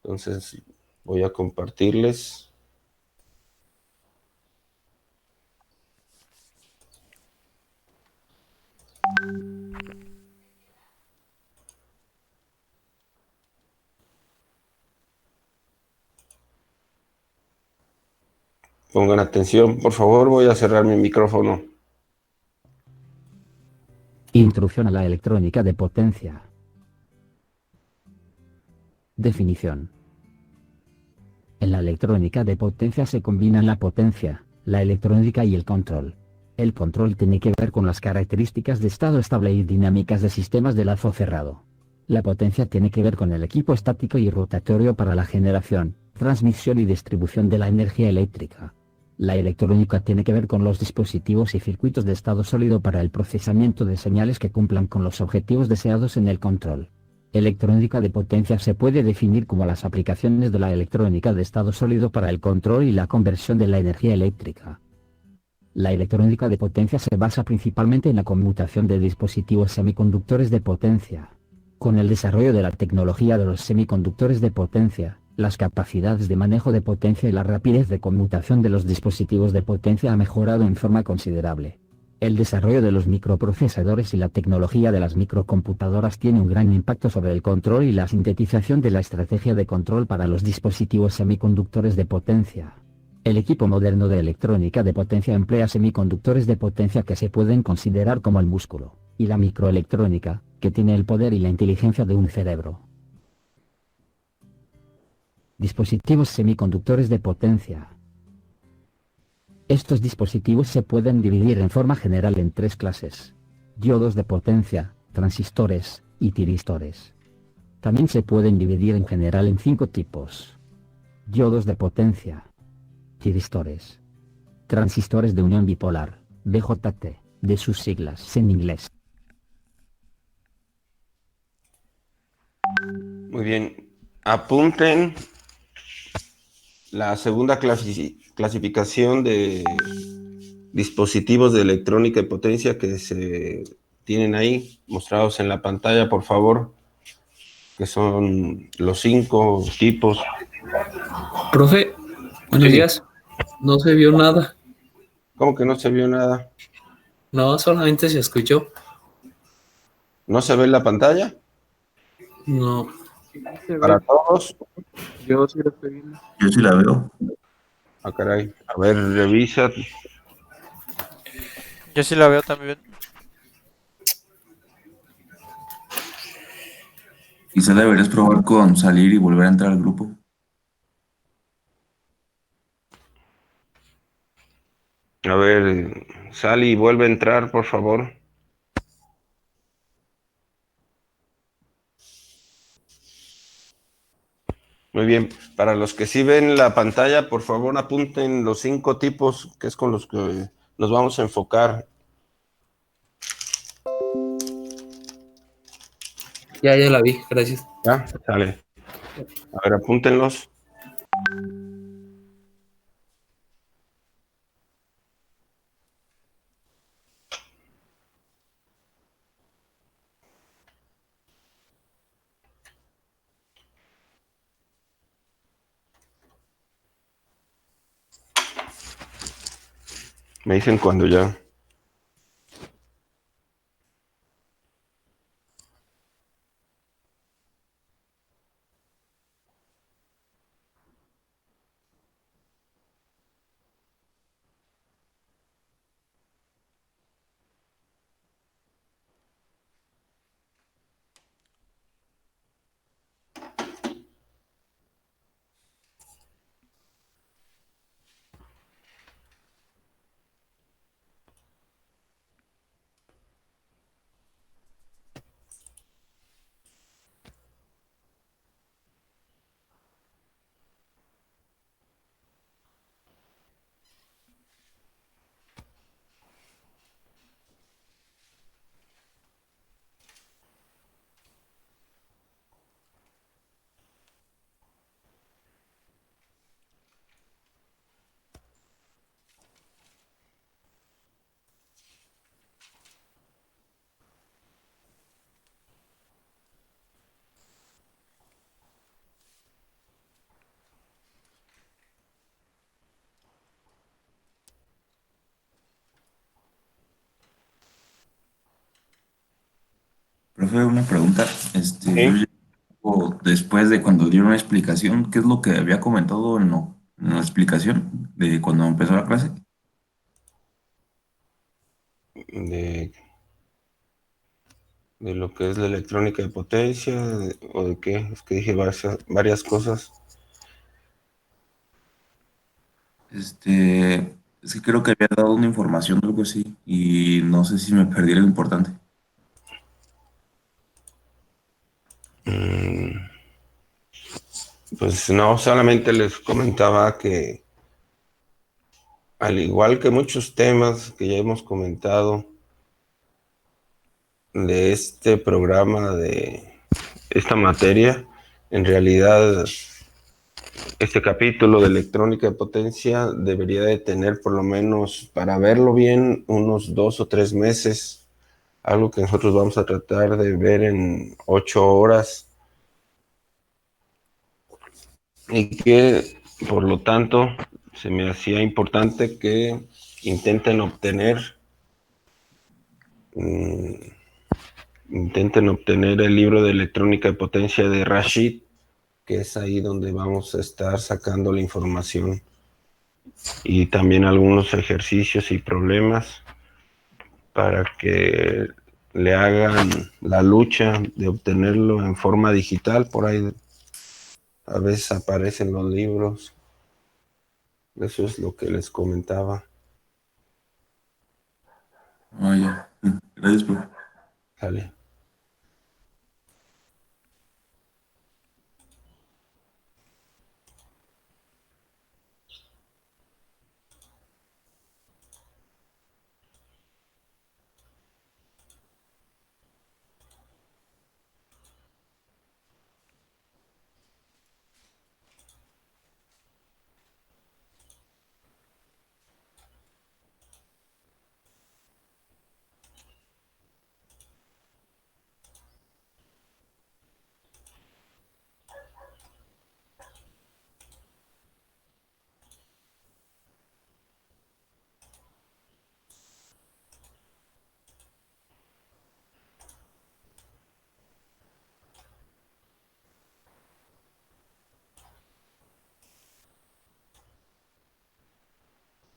Entonces voy a compartirles. Pongan atención, por favor, voy a cerrar mi micrófono. Introducción a la electrónica de potencia. Definición. En la electrónica de potencia se combinan la potencia, la electrónica y el control. El control tiene que ver con las características de estado estable y dinámicas de sistemas de lazo cerrado. La potencia tiene que ver con el equipo estático y rotatorio para la generación, transmisión y distribución de la energía eléctrica. La electrónica tiene que ver con los dispositivos y circuitos de estado sólido para el procesamiento de señales que cumplan con los objetivos deseados en el control. Electrónica de potencia se puede definir como las aplicaciones de la electrónica de estado sólido para el control y la conversión de la energía eléctrica. La electrónica de potencia se basa principalmente en la conmutación de dispositivos semiconductores de potencia. Con el desarrollo de la tecnología de los semiconductores de potencia, las capacidades de manejo de potencia y la rapidez de conmutación de los dispositivos de potencia ha mejorado en forma considerable. El desarrollo de los microprocesadores y la tecnología de las microcomputadoras tiene un gran impacto sobre el control y la sintetización de la estrategia de control para los dispositivos semiconductores de potencia. El equipo moderno de electrónica de potencia emplea semiconductores de potencia que se pueden considerar como el músculo, y la microelectrónica, que tiene el poder y la inteligencia de un cerebro. Dispositivos semiconductores de potencia. Estos dispositivos se pueden dividir en forma general en tres clases: diodos de potencia, transistores, y tiristores. También se pueden dividir en general en 5 tipos: diodos de potencia, tiristores, transistores de unión bipolar, BJT, de sus siglas en inglés. Muy bien, apunten la segunda clasificación de dispositivos de electrónica y potencia que se tienen ahí mostrados en la pantalla, por favor, que son los 5 tipos. Profe, buenos Sí, días. No se vio nada. ¿cómo que no se vio nada? No, solamente se escuchó. ¿No se ve en la pantalla? No. Sí, se Para ve. todos. Yo sí lo estoy viendo. Yo sí la veo. Ah, caray. A ver, revisa. Yo sí la veo también. Quizás deberías probar con salir y volver a entrar al grupo. A ver, sal y vuelve a entrar, por favor. Muy bien. Para los que sí ven la pantalla, por favor apunten los 5 tipos, que es con los que nos vamos a enfocar. Ya la vi, gracias. ¿Ya? Sale. A ver, apúntenlos. Me dicen cuando ya. Profe, una pregunta. Yo Sí. llego después de cuando dieron una explicación, ¿qué es lo que había comentado en la explicación de cuando empezó la clase? De, de lo que es la electrónica de potencia, o de qué, es que dije varias cosas. Es que creo que había dado una información o algo así y no sé si me perdí algo importante. Mm, Pues no, solamente les comentaba que al igual que muchos temas que ya hemos comentado de este programa, de esta materia, en realidad este capítulo de electrónica de potencia debería de tener por lo menos, para verlo bien, unos 2 o 3 meses, algo que nosotros vamos a tratar de ver en 8 horas, y que por lo tanto se me hacía importante que intenten obtener mm, intenten obtener el libro de electrónica de potencia de Rashid, que es ahí donde vamos a estar sacando la información, y también algunos ejercicios y problemas para que le hagan la lucha de obtenerlo en forma digital. Por ahí a veces aparecen los libros. Eso es lo que les comentaba. Ah, ya. Gracias, profe. Vale.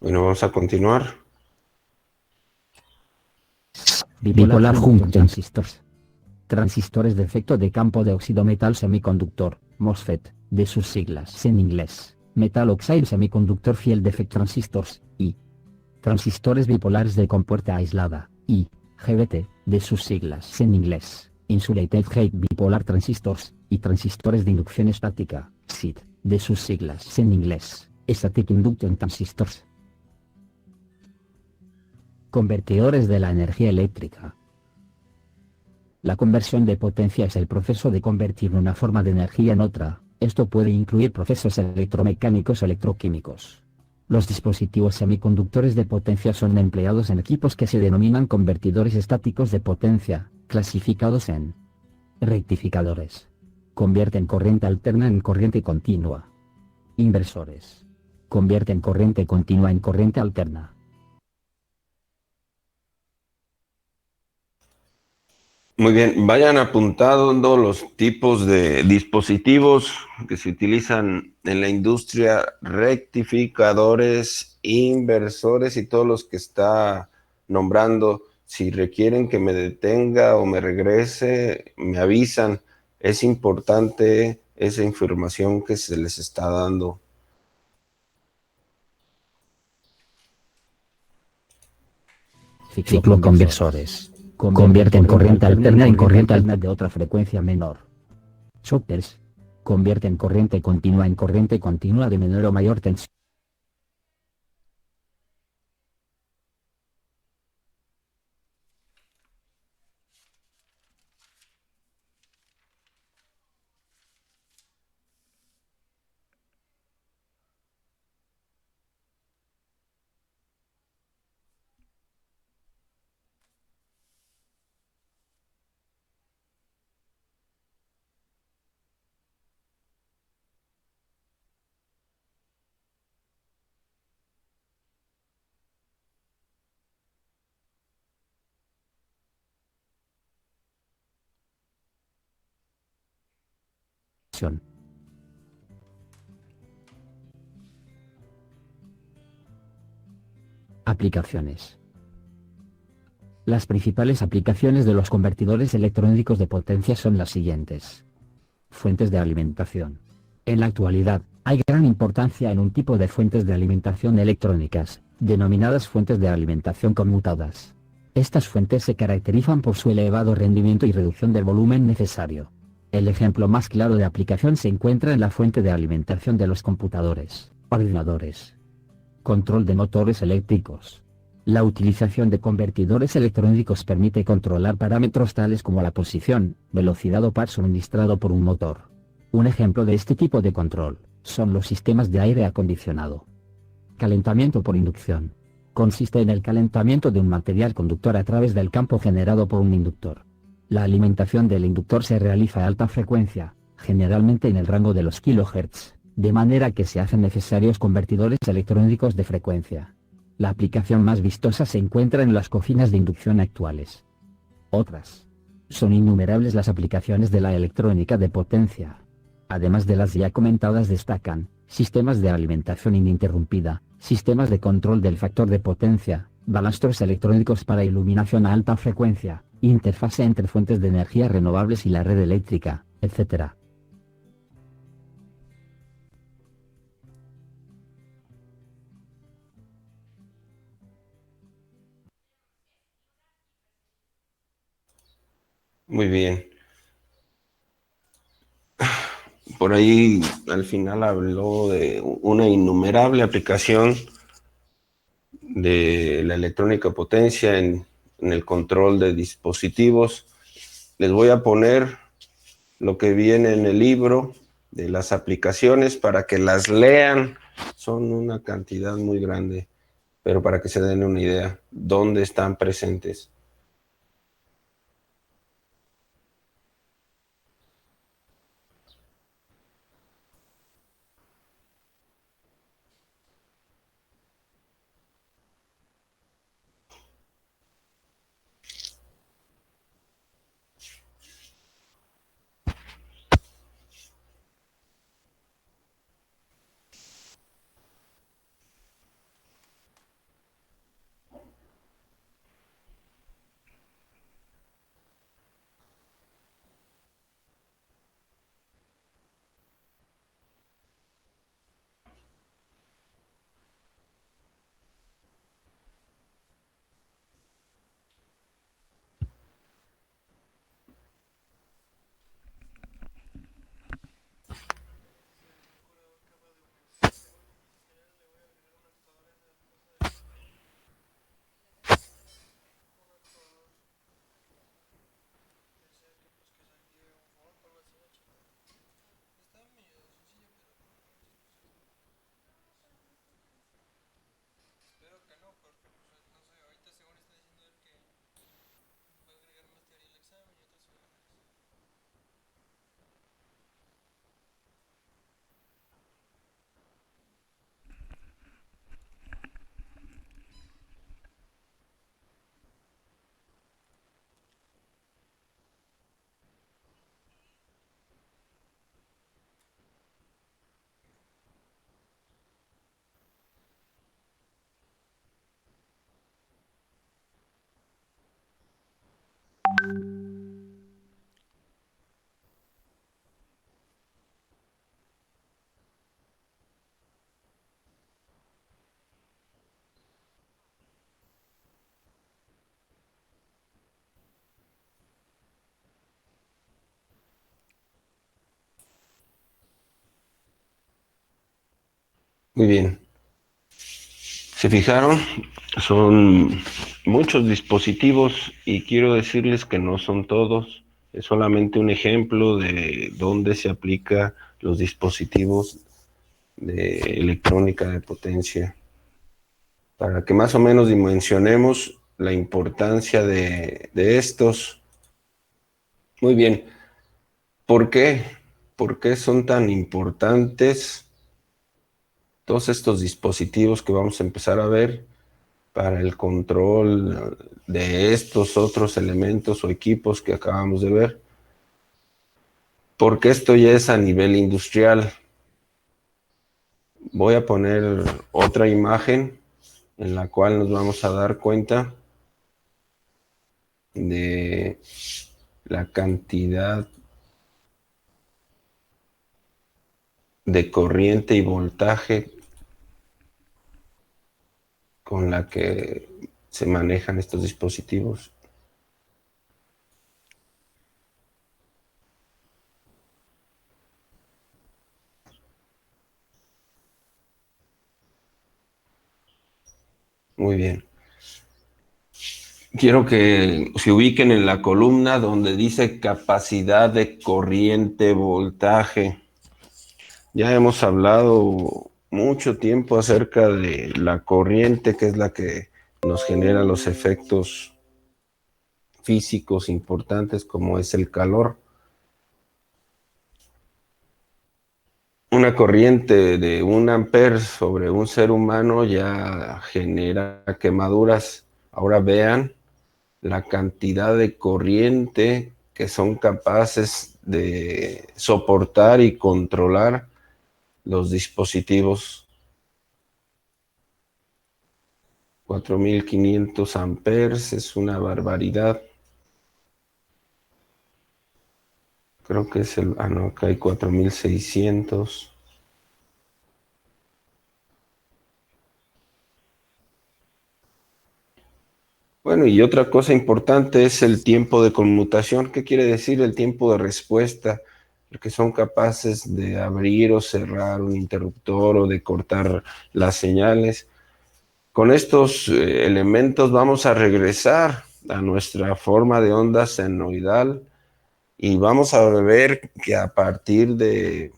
Bueno, vamos a continuar. Bipolar junction transistors. Transistores de efecto de campo de óxido metal semiconductor, MOSFET, de sus siglas en inglés, Metal Oxide Semiconductor Field Effect Transistors, y transistores bipolares de compuerta aislada, IGBT, de sus siglas en inglés, Insulated Gate Bipolar Transistors, y transistores de inducción estática, SIT, de sus siglas en inglés, Static Induction Transistors. Convertidores de la energía eléctrica. La conversión de potencia es el proceso de convertir una forma de energía en otra. Esto puede incluir procesos electromecánicos o electroquímicos. Los dispositivos semiconductores de potencia son empleados en equipos que se denominan convertidores estáticos de potencia, clasificados en rectificadores. Convierten corriente alterna en corriente continua. Inversores. Convierten corriente continua en corriente alterna. Muy bien, vayan apuntando los tipos de dispositivos que se utilizan en la industria: rectificadores, inversores y todos los que está nombrando. Si requieren que me detenga o me regrese, me avisan. Es importante esa información que se les está dando. Cicloconversores. Convierten corriente alterna en corriente alterna de otra frecuencia menor. Choppers. Convierten corriente continua de menor o mayor tensión. conversión. Aplicaciones. Las principales aplicaciones de los convertidores electrónicos de potencia son las siguientes. Fuentes de alimentación. En la actualidad, hay gran importancia en un tipo de fuentes de alimentación electrónicas, denominadas fuentes de alimentación conmutadas. Estas fuentes se caracterizan por su elevado rendimiento y reducción del volumen necesario. El ejemplo más claro de aplicación se encuentra en la fuente de alimentación de los computadores, ordenadores. Control de motores eléctricos. La utilización de convertidores electrónicos permite controlar parámetros tales como la posición, velocidad o par suministrado por un motor. Un ejemplo de este tipo de control son los sistemas de aire acondicionado. Calentamiento por inducción. Consiste en el calentamiento de un material conductor a través del campo generado por un inductor. La alimentación del inductor se realiza a alta frecuencia, generalmente en el rango de los kHz, de manera que se hacen necesarios convertidores electrónicos de frecuencia. La aplicación más vistosa se encuentra en las cocinas de inducción actuales. Otras. Son innumerables las aplicaciones de la electrónica de potencia. Además de las ya comentadas destacan, sistemas de alimentación ininterrumpida, sistemas de control del factor de potencia, balastros electrónicos para iluminación a alta frecuencia, interfase entre fuentes de energía renovables y la red eléctrica, etc. Muy bien. Por ahí al final habló de una innumerable aplicación de la electrónica potencia en el control de dispositivos. Les voy a poner lo que viene en el libro de las aplicaciones para que las lean. Son una cantidad muy grande, pero para que se den una idea dónde están presentes. Muy bien. ¿Se fijaron? Son muchos dispositivos y quiero decirles que no son todos. Es solamente un ejemplo de dónde se aplica los dispositivos de electrónica de potencia, para que más o menos dimensionemos la importancia de estos. Muy bien. ¿Por qué? ¿Por qué son tan importantes todos estos dispositivos que vamos a empezar a ver para el control de estos otros elementos o equipos que acabamos de ver? porque esto ya es a nivel industrial. Voy a poner otra imagen en la cual nos vamos a dar cuenta de la cantidad de corriente y voltaje con la que se manejan estos dispositivos. Muy bien. Quiero que se ubiquen en la columna donde dice capacidad de corriente, voltaje. Ya hemos hablado mucho tiempo acerca de la corriente, que es la que nos genera los efectos físicos importantes, como es el calor. Una corriente de 1 amper sobre un ser humano ya genera quemaduras. Ahora vean la cantidad de corriente que son capaces de soportar y controlar los dispositivos. 4500 amperes es una barbaridad. Creo que es el... no, acá hay 4600. Bueno, y otra cosa importante es el tiempo de conmutación. ¿Qué quiere decir el tiempo de respuesta? Porque son capaces de abrir o cerrar un interruptor o de cortar las señales. Con estos elementos vamos a regresar a nuestra forma de onda senoidal y vamos a ver que a partir de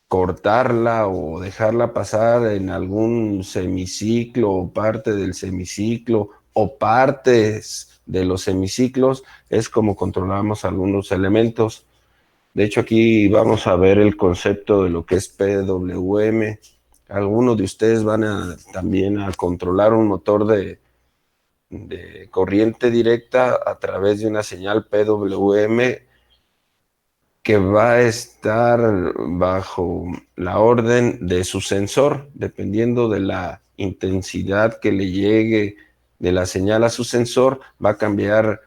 cortarla o dejarla pasar en algún semiciclo o parte del semiciclo o partes de los semiciclos, es como controlamos algunos elementos. De hecho, aquí vamos a ver el concepto de lo que es PWM. Algunos de ustedes van también a controlar un motor de corriente directa a través de una señal PWM que va a estar bajo la orden de su sensor, dependiendo de la intensidad que le llegue de la señal a su sensor, va a cambiar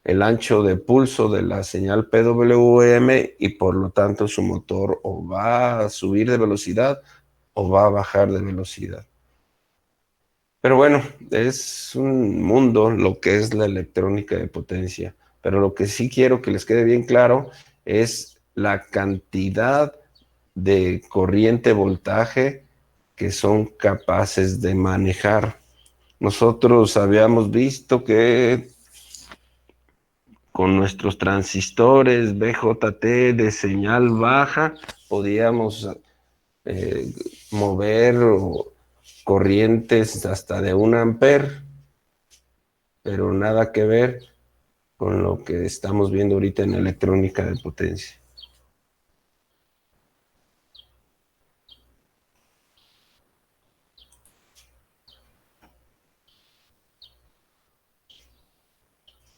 el ancho de pulso de la señal PWM y por lo tanto su motor o va a subir de velocidad o va a bajar de velocidad. Pero bueno, es un mundo lo que es la electrónica de potencia. Pero lo que sí quiero que les quede bien claro es la cantidad de corriente voltaje que son capaces de manejar. Nosotros habíamos visto que con nuestros transistores BJT de señal baja podíamos mover corrientes hasta de 1 amper, pero nada que ver con lo que estamos viendo ahorita en electrónica de potencia.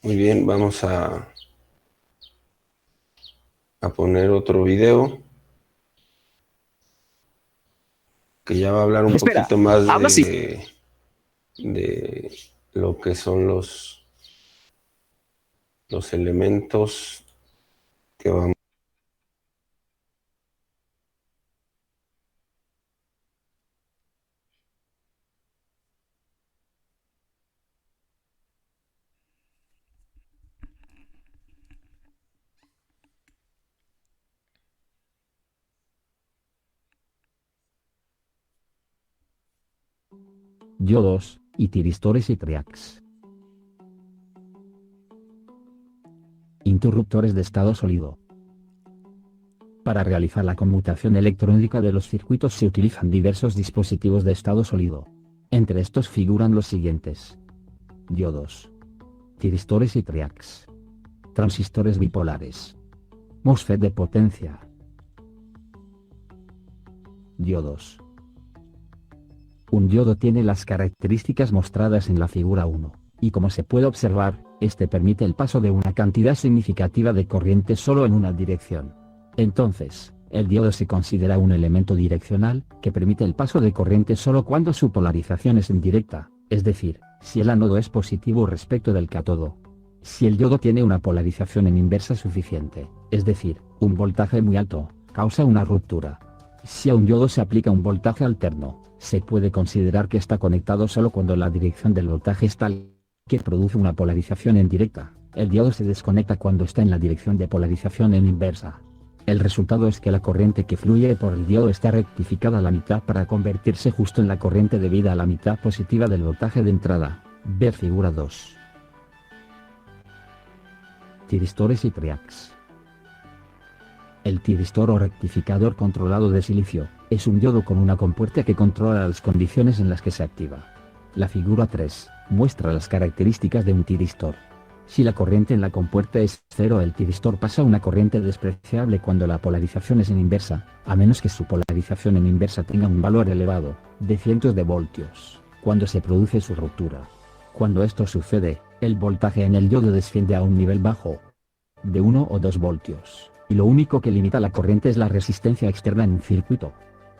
Muy bien, vamos a poner otro video que ya va a hablar un poquito más de lo que son los elementos que vamos. Diodos, y tiristores y triacs. Interruptores de estado sólido. Para realizar la conmutación electrónica de los circuitos se utilizan diversos dispositivos de estado sólido. Entre estos figuran los siguientes: diodos, tiristores y triacs, transistores bipolares, MOSFET de potencia. Diodos. Un diodo tiene las características mostradas en la figura 1, y como se puede observar, Este permite el paso de una cantidad significativa de corriente solo en una dirección. Entonces, el diodo se considera un elemento direccional, que permite el paso de corriente solo cuando su polarización es indirecta, es decir, si el ánodo es positivo respecto del cátodo. Si el diodo tiene una polarización en inversa suficiente, es decir, un voltaje muy alto, causa una ruptura. Si a un diodo se aplica un voltaje alterno, se puede considerar que está conectado solo cuando la dirección del voltaje es tal que produce una polarización en directa. El diodo se desconecta cuando está en la dirección de polarización en inversa. El resultado es que la corriente que fluye por el diodo está rectificada a la mitad para convertirse justo en la corriente debida a la mitad positiva del voltaje de entrada. Ver figura 2. Tiristores y triacs. El tiristor o rectificador controlado de silicio es un diodo con una compuerta que controla las condiciones en las que se activa. La figura 3 muestra las características de un tiristor. Si la corriente en la compuerta es cero, el tiristor pasa una corriente despreciable cuando la polarización es en inversa, a menos que su polarización en inversa tenga un valor elevado, de cientos de voltios, cuando se produce su ruptura. Cuando esto sucede, el voltaje en el diodo desciende a un nivel bajo, de 1 o 2 voltios, y lo único que limita la corriente es la resistencia externa en un circuito.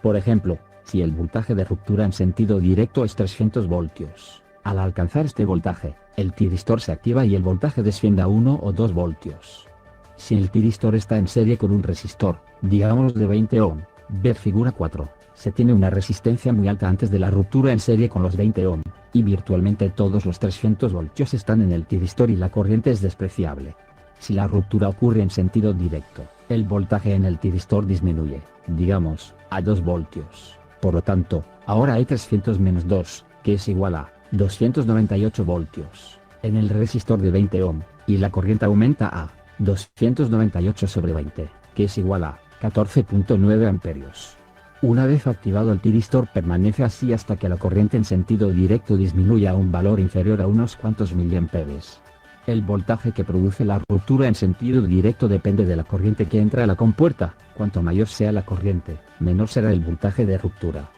Por ejemplo, si el voltaje de ruptura en sentido directo es 300 voltios, al alcanzar este voltaje, el tiristor se activa y el voltaje desciende a 1 o 2 voltios. Si el tiristor está en serie con un resistor, digamos de 20 ohm, ver figura 4, se tiene una resistencia muy alta antes de la ruptura en serie con los 20 ohm, y virtualmente todos los 300 voltios están en el tiristor y la corriente es despreciable. Si la ruptura ocurre en sentido directo, el voltaje en el tiristor disminuye, digamos, a 2 voltios. Por lo tanto, ahora hay 300 menos 2, que es igual a 298 voltios, en el resistor de 20 ohm, y la corriente aumenta a 298 sobre 20, que es igual a 14.9 amperios. Una vez activado el tiristor permanece así hasta que la corriente en sentido directo disminuya a un valor inferior a unos cuantos miliamperes. El voltaje que produce la ruptura en sentido directo depende de la corriente que entra a la compuerta. Cuanto mayor sea la corriente, menor será el voltaje de ruptura.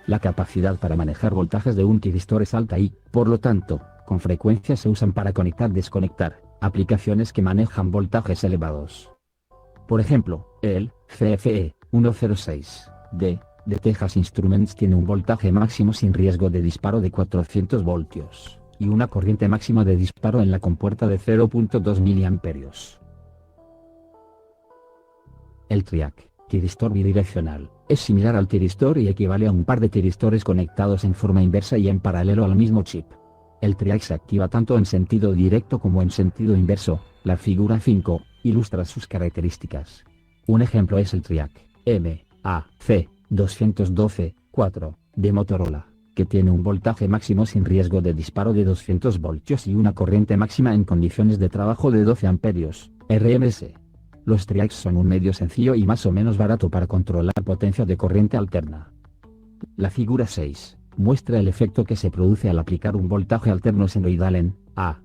La capacidad para manejar voltajes de un tiristor es alta y, por lo tanto, con frecuencia se usan para conectar-desconectar aplicaciones que manejan voltajes elevados. Por ejemplo, el CFE 106D de Texas Instruments tiene un voltaje máximo sin riesgo de disparo de 400 voltios y una corriente máxima de disparo en la compuerta de 0.2 miliamperios. El triac, tiristor bidireccional, es similar al tiristor y equivale a un par de tiristores conectados en forma inversa y en paralelo al mismo chip. El triac se activa tanto en sentido directo como en sentido inverso. La figura 5 ilustra sus características. Un ejemplo es el triac MAC212-4 de Motorola, que tiene un voltaje máximo sin riesgo de disparo de 200 voltios y una corriente máxima en condiciones de trabajo de 12 amperios, RMS. Los triacs son un medio sencillo y más o menos barato para controlar potencia de corriente alterna. La figura 6 muestra el efecto que se produce al aplicar un voltaje alterno senoidal en A.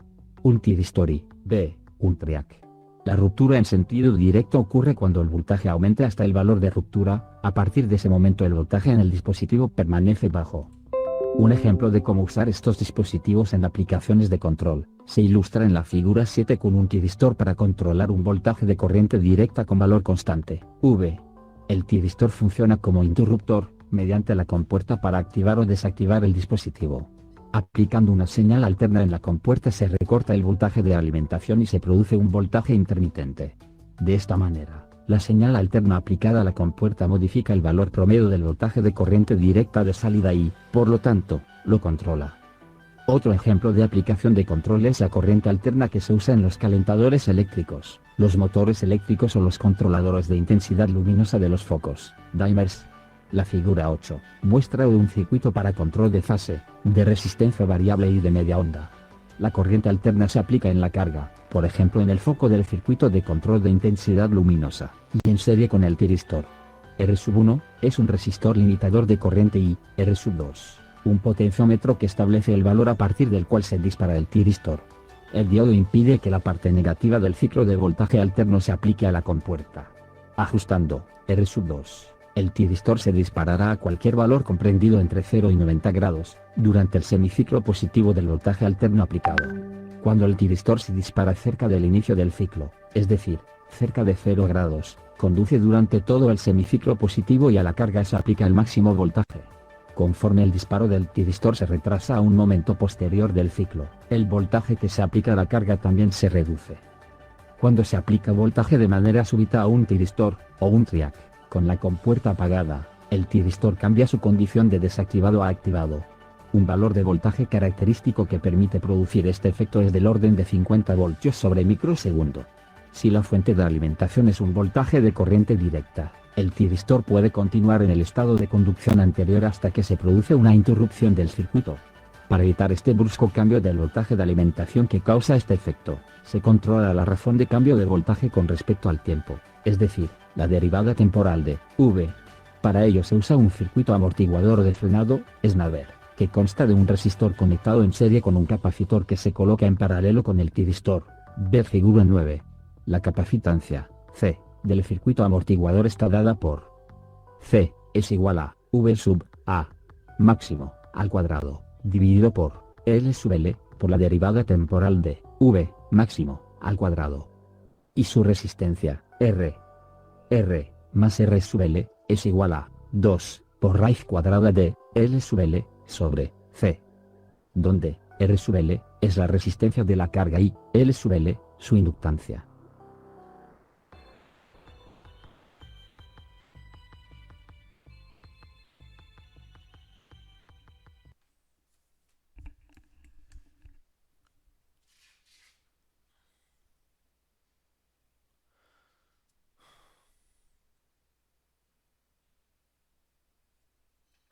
un tiristor y B. un triac. La ruptura en sentido directo ocurre cuando el voltaje aumenta hasta el valor de ruptura. A partir de ese momento el voltaje en el dispositivo permanece bajo. Un ejemplo de cómo usar estos dispositivos en aplicaciones de control se ilustra en la figura 7 con un tiristor para controlar un voltaje de corriente directa con valor constante, V. El tiristor funciona como interruptor, mediante la compuerta para activar o desactivar el dispositivo. Aplicando una señal alterna en la compuerta se recorta el voltaje de alimentación y se produce un voltaje intermitente. De esta manera, la señal alterna aplicada a la compuerta modifica el valor promedio del voltaje de corriente directa de salida y, por lo tanto, lo controla. Otro ejemplo de aplicación de control es la corriente alterna que se usa en los calentadores eléctricos, los motores eléctricos o los controladores de intensidad luminosa de los focos, dimers. La figura 8 muestra un circuito para control de fase, de resistencia variable y de media onda. La corriente alterna se aplica en la carga, por ejemplo en el foco del circuito de control de intensidad luminosa, y en serie con el tiristor. R1 es un resistor limitador de corriente y R2, un potenciómetro que establece el valor a partir del cual se dispara el tiristor. El diodo impide que la parte negativa del ciclo de voltaje alterno se aplique a la compuerta. Ajustando R2, el tiristor se disparará a cualquier valor comprendido entre 0 y 90 grados, durante el semiciclo positivo del voltaje alterno aplicado. Cuando el tiristor se dispara cerca del inicio del ciclo, es decir, cerca de 0 grados, conduce durante todo el semiciclo positivo y a la carga se aplica el máximo voltaje. Conforme el disparo del tiristor se retrasa a un momento posterior del ciclo, el voltaje que se aplica a la carga también se reduce. Cuando se aplica voltaje de manera súbita a un tiristor, o un triac, con la compuerta apagada, el tiristor cambia su condición de desactivado a activado. Un valor de voltaje característico que permite producir este efecto es del orden de 50 voltios sobre microsegundo. Si la fuente de alimentación es un voltaje de corriente directa, el tiristor puede continuar en el estado de conducción anterior hasta que se produce una interrupción del circuito. Para evitar este brusco cambio del voltaje de alimentación que causa este efecto, se controla la razón de cambio de voltaje con respecto al tiempo, es decir, la derivada temporal de V. Para ello se usa un circuito amortiguador de frenado, SNAVER, que consta de un resistor conectado en serie con un capacitor que se coloca en paralelo con el tiristor. Ver figura 9. La capacitancia, C, del circuito amortiguador está dada por C es igual a V sub A máximo al cuadrado, dividido por L sub L, por la derivada temporal de V máximo al cuadrado. Y su resistencia, R más R sub L, es igual a 2 por raíz cuadrada de L sub L sobre C, donde R sub L es la resistencia de la carga y L sub L su inductancia.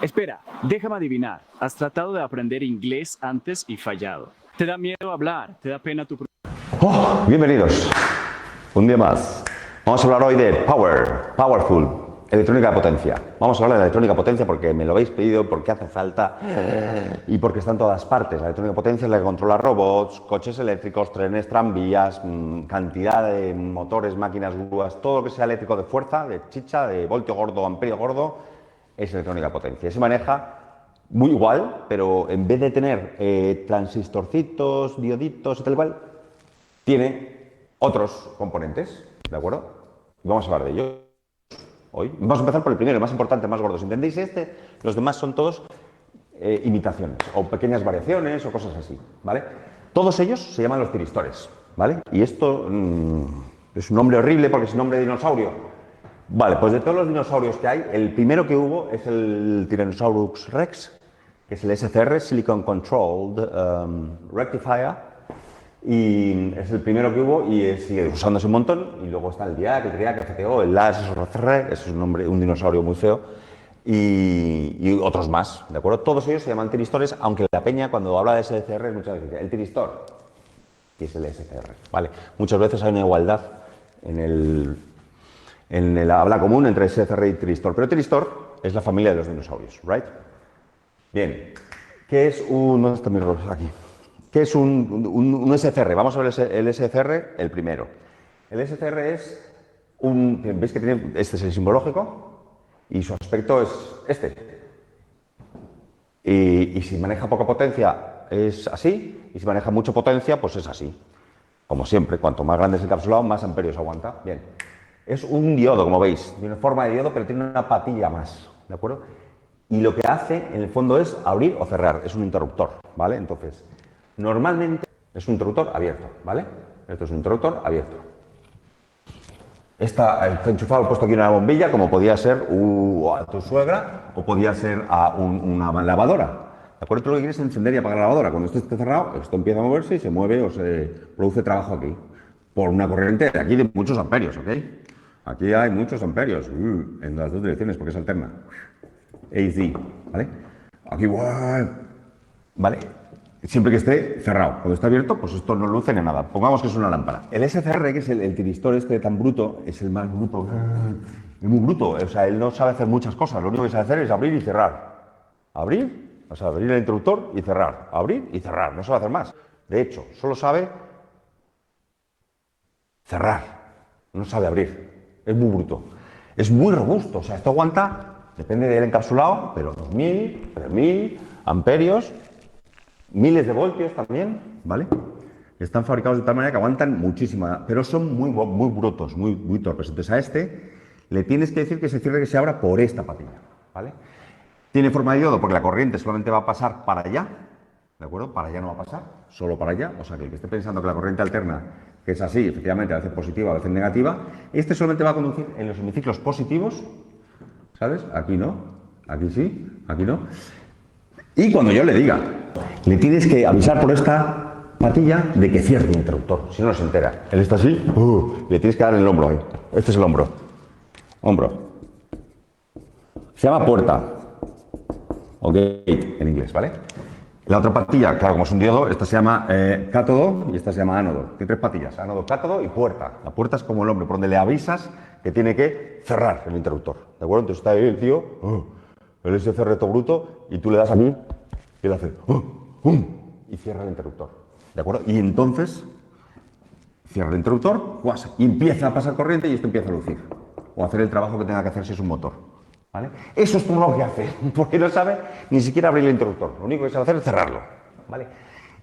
Espera, déjame adivinar. Has tratado de aprender inglés antes y fallado. ¿Te da miedo hablar? ¿Te da pena tu... Bienvenidos, un día más. Vamos a hablar hoy de Powerful, electrónica de potencia. Vamos a hablar de electrónica de potencia porque me lo habéis pedido, porque hace falta y porque está en todas partes. La electrónica de potencia es la que controla robots, coches eléctricos, trenes, tranvías, cantidad de motores, máquinas, grúas, todo lo que sea eléctrico de fuerza, de chicha, de voltio gordo, amperio gordo, es electrónica de potencia. Se maneja muy igual, pero en vez de tener transistorcitos, dioditos y tal cual, tiene otros componentes, ¿de acuerdo? Y vamos a hablar de ellos hoy. Vamos a empezar por el primero, el más importante, el más gordo. Si entendéis este, los demás son todos imitaciones o pequeñas variaciones o cosas así, ¿vale? Todos ellos se llaman los tiristores, ¿vale? Y esto es un nombre horrible porque es un nombre de dinosaurio. Vale, pues de todos los dinosaurios que hay, el primero que hubo es el Tyrannosaurus Rex, que es el SCR, Silicon Controlled Rectifier, y es el primero que hubo y sigue usándose un montón. Y luego está el DIAC, el TRIAC, el FTO, el LASR, es un dinosaurio muy feo, y otros más, ¿de acuerdo? Todos ellos se llaman tiristores, aunque la peña cuando habla de SCR muchas veces dice el tiristor, que es el SCR, ¿vale? Muchas veces hay una igualdad en el habla común entre SCR y tiristor, pero tiristor es la familia de los dinosaurios, ¿right? Bien, ¿qué es un... ¿Dónde está mi reloj? Aquí. ¿Qué es un SCR? Vamos a ver el SCR, el primero. El SCR es un... ¿Veis que tiene... Este es el símbolo lógico y su aspecto es este. Y si maneja poca potencia es así, y si maneja mucha potencia pues es así. Como siempre, cuanto más grande es el encapsulado, más amperios aguanta. Bien. Es un diodo, como veis, tiene forma de diodo, pero tiene una patilla más, ¿de acuerdo? Y lo que hace, en el fondo, es abrir o cerrar, es un interruptor, ¿vale? Entonces, normalmente es un interruptor abierto, ¿vale? Esto es un interruptor abierto. Está enchufado, puesto aquí una bombilla, como podía ser a tu suegra, o podía ser a una lavadora, ¿de acuerdo? Tú lo que quieres es encender y apagar la lavadora. Cuando esto esté cerrado, esto empieza a moverse y se mueve o se produce trabajo aquí, por una corriente de aquí de muchos amperios, ¿ok? Aquí hay muchos amperios en las dos direcciones porque es alterna. AC, ¿vale? Aquí, ¿vale? Siempre que esté cerrado. Cuando está abierto, pues esto no luce ni nada. Pongamos que es una lámpara. El SCR, que es el tiristor este tan bruto, es el más bruto. Es muy bruto. O sea, él no sabe hacer muchas cosas. Lo único que sabe hacer es abrir y cerrar. Abrir, o sea, abrir el interruptor y cerrar. Abrir y cerrar. No sabe hacer más. De hecho, solo sabe cerrar. No sabe abrir. Es muy bruto. Es muy robusto. O sea, esto aguanta, depende del encapsulado, pero 2000, 3000 amperios, miles de voltios también, ¿vale? Están fabricados de tal manera que aguantan muchísimo, pero son muy brutos, muy torpes. Entonces a este le tienes que decir que se cierre, que se abra por esta patilla, ¿vale? Tiene forma de diodo porque la corriente solamente va a pasar para allá, ¿de acuerdo? Para allá no va a pasar, solo para allá. O sea que el que esté pensando que la corriente alterna, que es así, efectivamente, a veces positiva, a veces negativa, este solamente va a conducir en los hemiciclos positivos, ¿sabes? Aquí no, aquí sí, aquí no. Y cuando yo le diga, le tienes que avisar por esta patilla de que cierre el interruptor, si no, no se entera. Él está así, le tienes que dar en el hombro ahí. Este es el hombro. Hombro. Se llama puerta. O gate en inglés, ¿vale? La otra patilla, claro, como es un diodo, esta se llama cátodo y esta se llama ánodo. Tiene tres patillas, ánodo, cátodo y puerta. La puerta es como el hombre, por donde le avisas que tiene que cerrar el interruptor. ¿De acuerdo? Entonces está ahí el tío, el SCR todo bruto, y tú le das aquí y él hace y cierra el interruptor. ¿De acuerdo? Y entonces cierra el interruptor, y empieza a pasar corriente y esto empieza a lucir. O a hacer el trabajo que tenga que hacer si es un motor. ¿Vale? Eso es todo lo que hace, porque no sabe ni siquiera abrir el interruptor. Lo único que sabe hacer es cerrarlo. ¿Vale?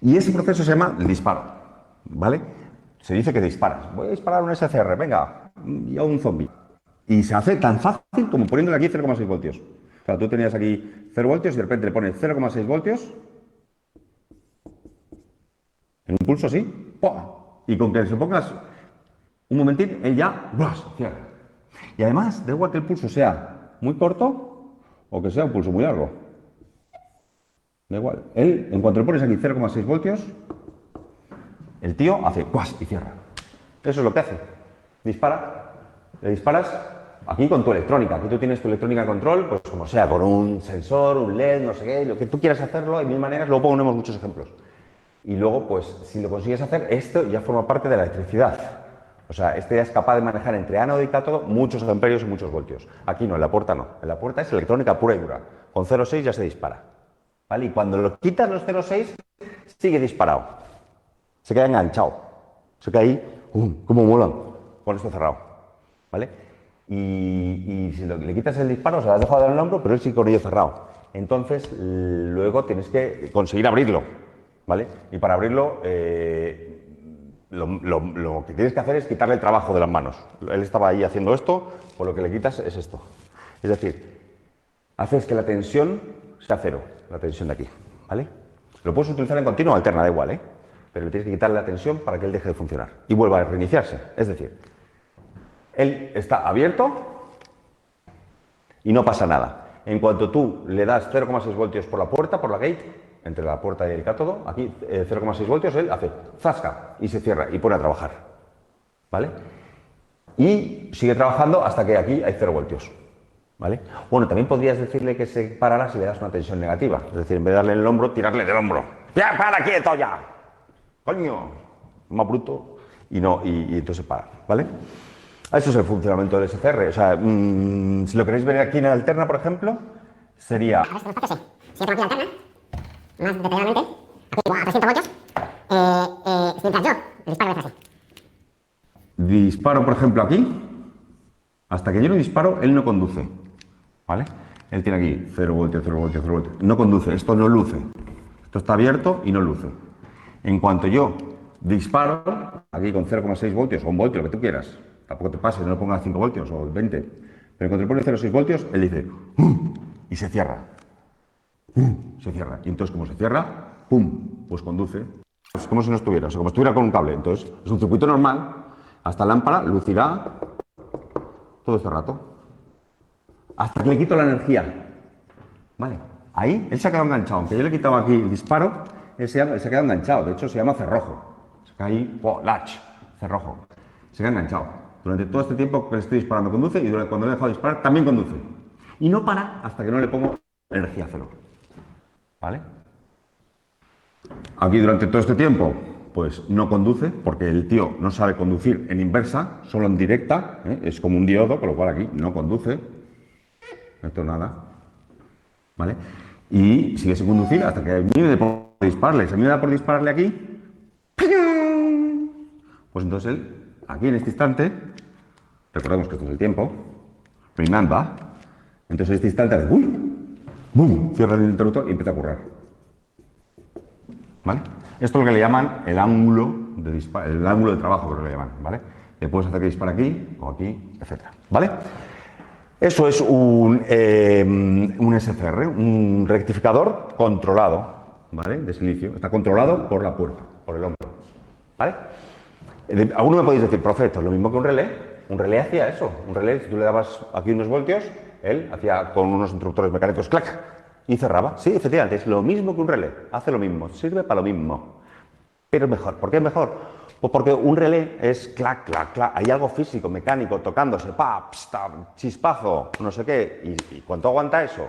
Y ese proceso se llama el disparo. ¿Vale? Se dice que disparas. Voy a disparar un SCR, venga, y a un zombie. Y se hace tan fácil como poniéndole aquí 0,6 voltios. O sea, tú tenías aquí 0 voltios y de repente le pones 0,6 voltios en un pulso así, ¡pum! Y con que se pongas un momentín, él ya ¡blas! Cierra. Y además, da igual que el pulso sea muy corto o que sea un pulso muy largo. Da igual. Él, en cuanto le pones aquí 0,6 voltios, el tío hace ¡cuas! Y cierra. Eso es lo que hace. Dispara. Le disparas aquí con tu electrónica. Aquí tú tienes tu electrónica de control, pues como sea, con un sensor, un LED, no sé qué, lo que tú quieras hacerlo, hay mil maneras, luego ponemos muchos ejemplos. Y luego, pues, si lo consigues hacer, esto ya forma parte de la electricidad. O sea, este ya es capaz de manejar entre ánodo y cátodo muchos amperios y muchos voltios. Aquí no, en la puerta no. En la puerta es electrónica pura y dura. Con 0,6 ya se dispara. ¿Vale? Y cuando lo quitas los 0,6, sigue disparado. Se queda enganchado. Se queda ahí, ¡cómo molan! Con esto cerrado. ¿Vale? Y si le quitas el disparo, se lo has dejado en el hombro, pero él sigue con ello cerrado. Entonces, luego tienes que conseguir abrirlo. ¿Vale? Y para abrirlo, lo que tienes que hacer es quitarle el trabajo de las manos. Él estaba ahí haciendo esto, pues lo que le quitas es esto. Es decir, haces que la tensión sea cero, la tensión de aquí. ¿Vale? Lo puedes utilizar en continuo o alterna, da igual, ¿eh? Pero le tienes que quitarle la tensión para que él deje de funcionar y vuelva a reiniciarse. Es decir, él está abierto y no pasa nada. En cuanto tú le das 0,6 voltios por la puerta, por la gate, entre la puerta y el cátodo, aquí 0,6 voltios, él hace zasca y se cierra y pone a trabajar. ¿Vale? Y sigue trabajando hasta que aquí hay 0 voltios. ¿Vale? Bueno, también podrías decirle que se parara si le das una tensión negativa. Es decir, en vez de darle en el hombro, tirarle del hombro. ¡Ya, para, quieto ya! ¡Coño! Más bruto. Y entonces se para. ¿Vale? Eso es el funcionamiento del SCR. O sea, si lo queréis ver aquí en alterna, por ejemplo, sería... Si entro aquí alterna, más detalladamente, aquí a 300 voltios, mientras yo el disparo es así. Disparo, por ejemplo, aquí. Hasta que yo no disparo, él no conduce. ¿Vale? Él tiene aquí 0 voltios, 0 voltios, 0 voltios. No conduce, esto no luce. Esto está abierto y no luce. En cuanto yo disparo, aquí con 0,6 voltios o un voltio, lo que tú quieras, tampoco te pases, no le pongas 5 voltios o 20. Pero cuando le pones 0,6 voltios, él dice y se cierra. Se cierra. Y entonces, como se cierra, ¡pum! Pues conduce. Es como si no estuviera, o sea, como si estuviera con un cable. Entonces, es un circuito normal. Hasta la lámpara lucirá todo este rato. Hasta que le quito la energía. ¿Vale? Ahí, él se ha quedado enganchado. Aunque yo le he quitado aquí el disparo, él se ha quedado enganchado. De hecho, se llama cerrojo. Se queda ahí, latch, cerrojo. Se queda enganchado. Durante todo este tiempo que le estoy disparando conduce y cuando le he dejado disparar también conduce. Y no para hasta que no le pongo energía cero. ¿Vale? Aquí durante todo este tiempo, pues no conduce, porque el tío no sabe conducir en inversa, solo en directa, es como un diodo, con lo cual aquí no conduce. Esto nada. ¿Vale? Y sigue sin conducir hasta que a mí me da por dispararle. Si a mí me da por dispararle aquí, pues entonces él, aquí en este instante, recordemos que esto es el tiempo, remember, entonces en este instante hace ¡bum! Cierra el interruptor y empieza a currar. ¿Vale? Esto es lo que le llaman el ángulo de disparo, el ángulo de trabajo, que lo llaman, ¿vale? Le puedes hacer que dispare aquí o aquí, etcétera, ¿vale? Eso es un SCR, un rectificador controlado, ¿vale? De silicio. Está controlado por la puerta, por el hombro, ¿vale? Alguno me podéis decir, profe, esto es lo mismo que un relé. Un relé hacía eso. Un relé, si tú le dabas aquí unos voltios, él hacía con unos interruptores mecánicos, clac, y cerraba. Sí, efectivamente, es lo mismo que un relé. Hace lo mismo, sirve para lo mismo. Pero es mejor. ¿Por qué es mejor? Pues porque un relé es clac, clac, clac. Hay algo físico, mecánico, tocándose, pa, chispazo, no sé qué. ¿Y cuánto aguanta eso?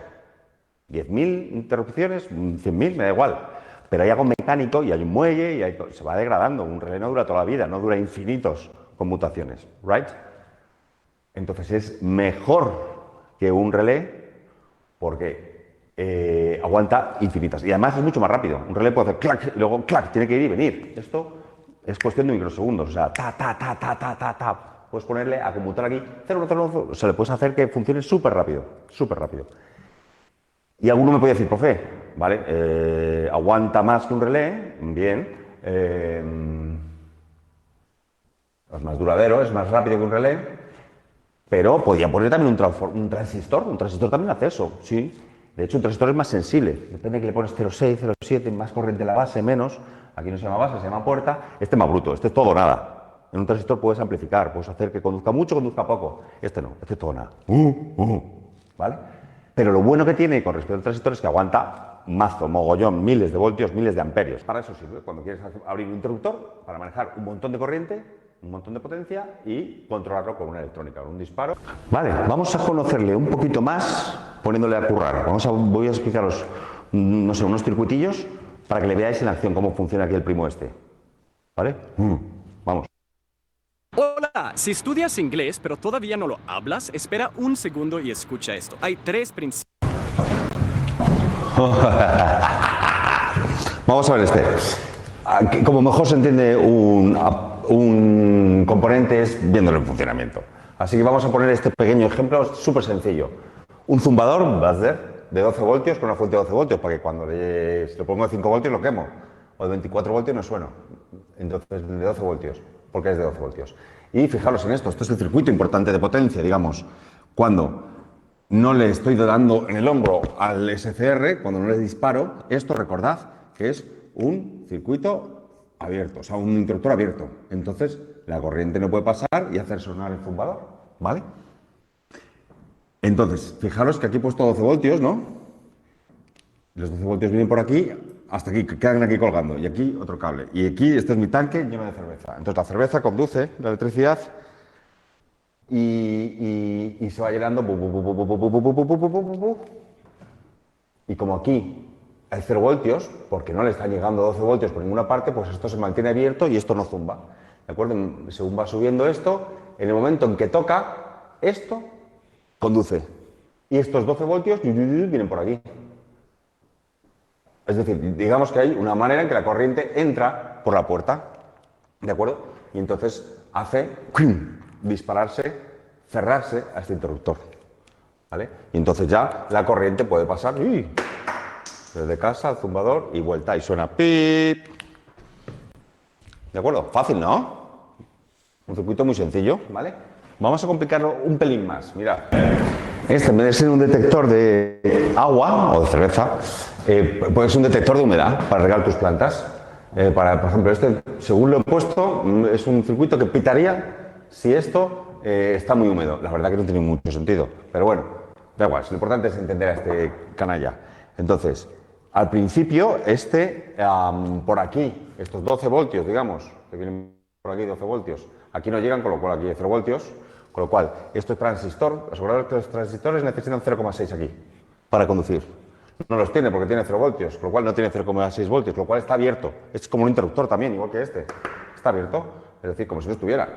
¿10.000 interrupciones? ¿100.000? Me da igual. Pero hay algo mecánico y hay un muelle y se va degradando. Un relé no dura toda la vida, no dura infinitos conmutaciones, ¿right? Entonces es mejor que un relé porque aguanta infinitas. Y además es mucho más rápido. Un relé puede hacer clac y luego clac, tiene que ir y venir. Esto es cuestión de microsegundos. O sea, ta. Puedes ponerle a conmutar aquí 0, 0, 0. O sea, le puedes hacer que funcione súper rápido, súper rápido. Y alguno me puede decir, profe, ¿vale? Aguanta más que un relé, bien. Es más duradero, es más rápido que un relé. Pero podría poner también un transistor. Un transistor también hace eso, sí. De hecho, un transistor es más sensible. Depende de que le pones 0,6, 0,7, más corriente en la base, menos. Aquí no se llama base, se llama puerta. Este es más bruto, este es todo o nada. En un transistor puedes amplificar, puedes hacer que conduzca mucho, conduzca poco. Este no, este es todo o nada. ¿Vale? Pero lo bueno que tiene con respecto al transistor es que aguanta mazo, mogollón, miles de voltios, miles de amperios. Para eso sirve cuando quieres abrir un interruptor, para manejar un montón de corriente, un montón de potencia y controlarlo con una electrónica, con un disparo. Vale, vamos a conocerle un poquito más poniéndole a currar. Voy a explicaros, no sé, unos circuitillos para que le veáis en acción cómo funciona aquí el primo este. ¿Vale? Vamos. Hola, si estudias inglés pero todavía no lo hablas, espera un segundo y escucha esto. Hay 3 principios. Vamos a ver este. Como mejor se entiende un componente es viéndolo en funcionamiento. Así que vamos a poner este pequeño ejemplo súper sencillo. Un zumbador buzzer de 12 voltios con una fuente de 12 voltios para que cuando si lo pongo de 5 voltios lo quemo. O de 24 voltios no sueno. Entonces de 12 voltios, porque es de 12 voltios. Y fijaros en esto es el circuito importante de potencia, digamos. Cuando no le estoy dando en el hombro al SCR, cuando no le disparo, esto recordad que es un circuito abierto, o sea, un interruptor abierto. Entonces, la corriente no puede pasar y hacer sonar el zumbador, ¿vale? Entonces, fijaros que aquí he puesto 12 voltios, ¿no? Los 12 voltios vienen por aquí, hasta aquí, quedan aquí colgando. Y aquí otro cable. Y aquí, este es mi tanque lleno de cerveza. Entonces, la cerveza conduce la electricidad y se va llenando. Y como aquí hay 0 voltios, porque no le están llegando 12 voltios por ninguna parte, pues esto se mantiene abierto y esto no zumba. ¿De acuerdo? Según va subiendo esto, en el momento en que toca, esto conduce. Y estos 12 voltios vienen por aquí. Es decir, digamos que hay una manera en que la corriente entra por la puerta. ¿De acuerdo? Y entonces hace dispararse, cerrarse a este interruptor. ¿Vale? Y entonces ya la corriente puede pasar desde casa al zumbador y vuelta y suena pip. ¿De acuerdo? Fácil, ¿no? Un circuito muy sencillo, ¿vale? Vamos a complicarlo un pelín más. Mirad. Este, en vez de ser un detector de agua o de cerveza, puede ser un detector de humedad para regar tus plantas. Por ejemplo, este, según lo he puesto, es un circuito que pitaría si esto está muy húmedo. La verdad que no tiene mucho sentido, pero bueno, da igual. Lo importante es entender a este canalla. Entonces, al principio, por aquí, estos 12 voltios, digamos, que vienen por aquí 12 voltios, aquí no llegan, con lo cual aquí hay 0 voltios, con lo cual, esto es transistor, asegurar que los transistores necesitan 0,6 aquí para conducir. No los tiene porque tiene 0 voltios, con lo cual no tiene 0,6 voltios, con lo cual está abierto. Es como un interruptor también, igual que este. Está abierto, es decir, como si no estuviera,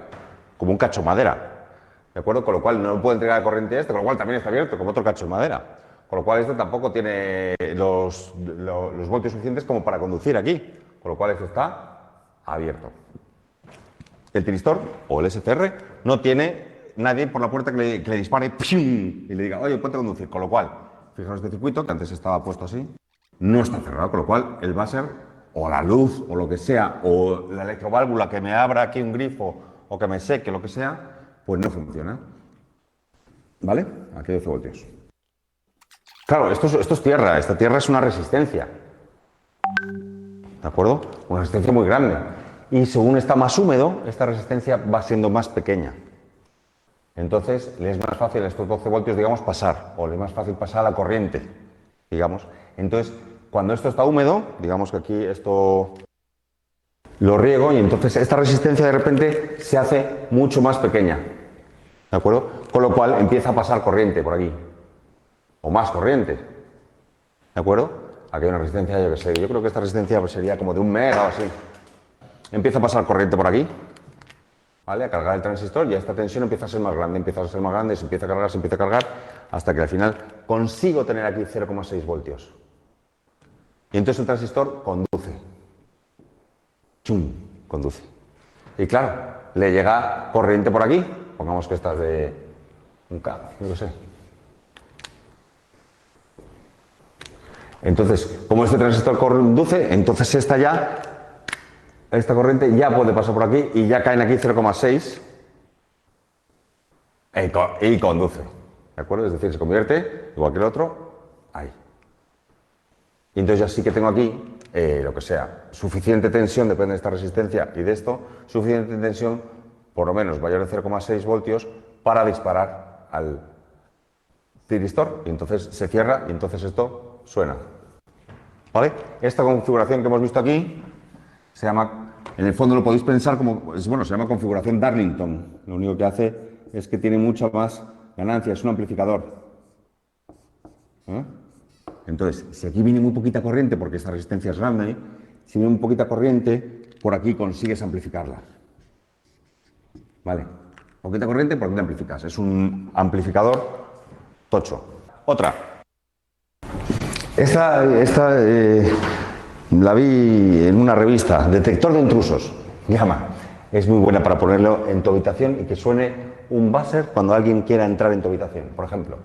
como un cacho de madera. ¿De acuerdo? Con lo cual no puede entregar corriente con lo cual también está abierto, como otro cacho de madera. Con lo cual este tampoco tiene los voltios suficientes como para conducir aquí, con lo cual este está abierto. El tiristor o el SCR no tiene nadie por la puerta que le dispare y le diga, oye, ponte a conducir. Con lo cual, fijaros este circuito, que antes estaba puesto así, no está cerrado, con lo cual el buzzer o la luz, o lo que sea, o la electroválvula que me abra aquí un grifo, o que me seque, lo que sea, pues no funciona. ¿Vale? Aquí 12 voltios. Claro, esto es tierra. Esta tierra es una resistencia. ¿De acuerdo? Una resistencia muy grande. Y según está más húmedo, esta resistencia va siendo más pequeña. Entonces, le es más fácil a estos 12 voltios, digamos, pasar. O le es más fácil pasar a la corriente, digamos. Entonces, cuando esto está húmedo, digamos que aquí esto lo riego y entonces esta resistencia de repente se hace mucho más pequeña. ¿De acuerdo? Con lo cual empieza a pasar corriente por aquí. O más corriente. ¿De acuerdo? Aquí hay una resistencia, yo que sé, yo creo que esta resistencia pues sería como de 1 mega o así. Empieza a pasar corriente por aquí, ¿vale? A cargar el transistor y esta tensión empieza a ser más grande, se empieza a cargar, hasta que al final consigo tener aquí 0,6 voltios. Y entonces el transistor conduce. ¡Chum! Conduce. Y claro, le llega corriente por aquí, pongamos que esta es de un K, yo qué sé. Entonces, como este transistor conduce, entonces esta corriente ya puede pasar por aquí y ya caen aquí 0,6 y conduce. ¿De acuerdo? Es decir, se convierte, igual que el otro, ahí. Y entonces ya sí que tengo aquí, lo que sea, suficiente tensión, depende de esta resistencia y de esto, suficiente tensión, por lo menos mayor de 0,6 voltios, para disparar al tiristor. Y entonces se cierra y entonces esto suena. ¿Vale? Esta configuración que hemos visto aquí se llama, en el fondo lo podéis pensar como, bueno, se llama configuración Darlington. Lo único que hace es que tiene mucha más ganancia, es un amplificador. ¿Eh? Entonces, si aquí viene muy poquita corriente, porque esta resistencia es grande, si viene muy poquita corriente, por aquí consigues amplificarla. ¿Vale? Poquita corriente, por aquí la amplificas. Es un amplificador tocho. Otra. Esta la vi en una revista, Detector de intrusos, llama. Es muy buena para ponerlo en tu habitación y que suene un buzzer cuando alguien quiera entrar en tu habitación, por ejemplo.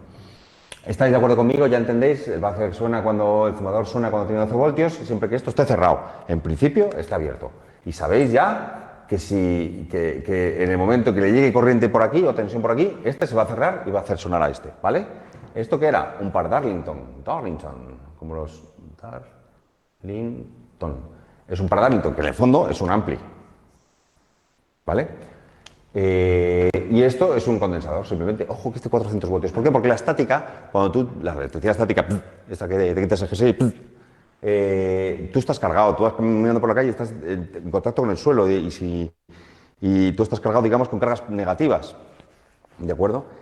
¿Estáis de acuerdo conmigo? ¿Ya entendéis? El buzzer suena cuando el fumador suena cuando tiene 12 voltios, siempre que esto esté cerrado. En principio está abierto. Y sabéis ya que que en el momento que le llegue corriente por aquí o tensión por aquí, este se va a cerrar y va a hacer sonar a este, ¿vale? ¿Esto qué era? Un par Darlington, como los Darlington. Es un par Darlington, que en el fondo es un ampli, ¿vale? Y esto es un condensador, simplemente, ojo que este 400 voltios. ¿Por qué? Porque la estática, cuando tú, la electricidad estática, esta que te quitas el G6, tú estás cargado, tú vas caminando por la calle y estás en contacto con el suelo y tú estás cargado, digamos, con cargas negativas, ¿de acuerdo?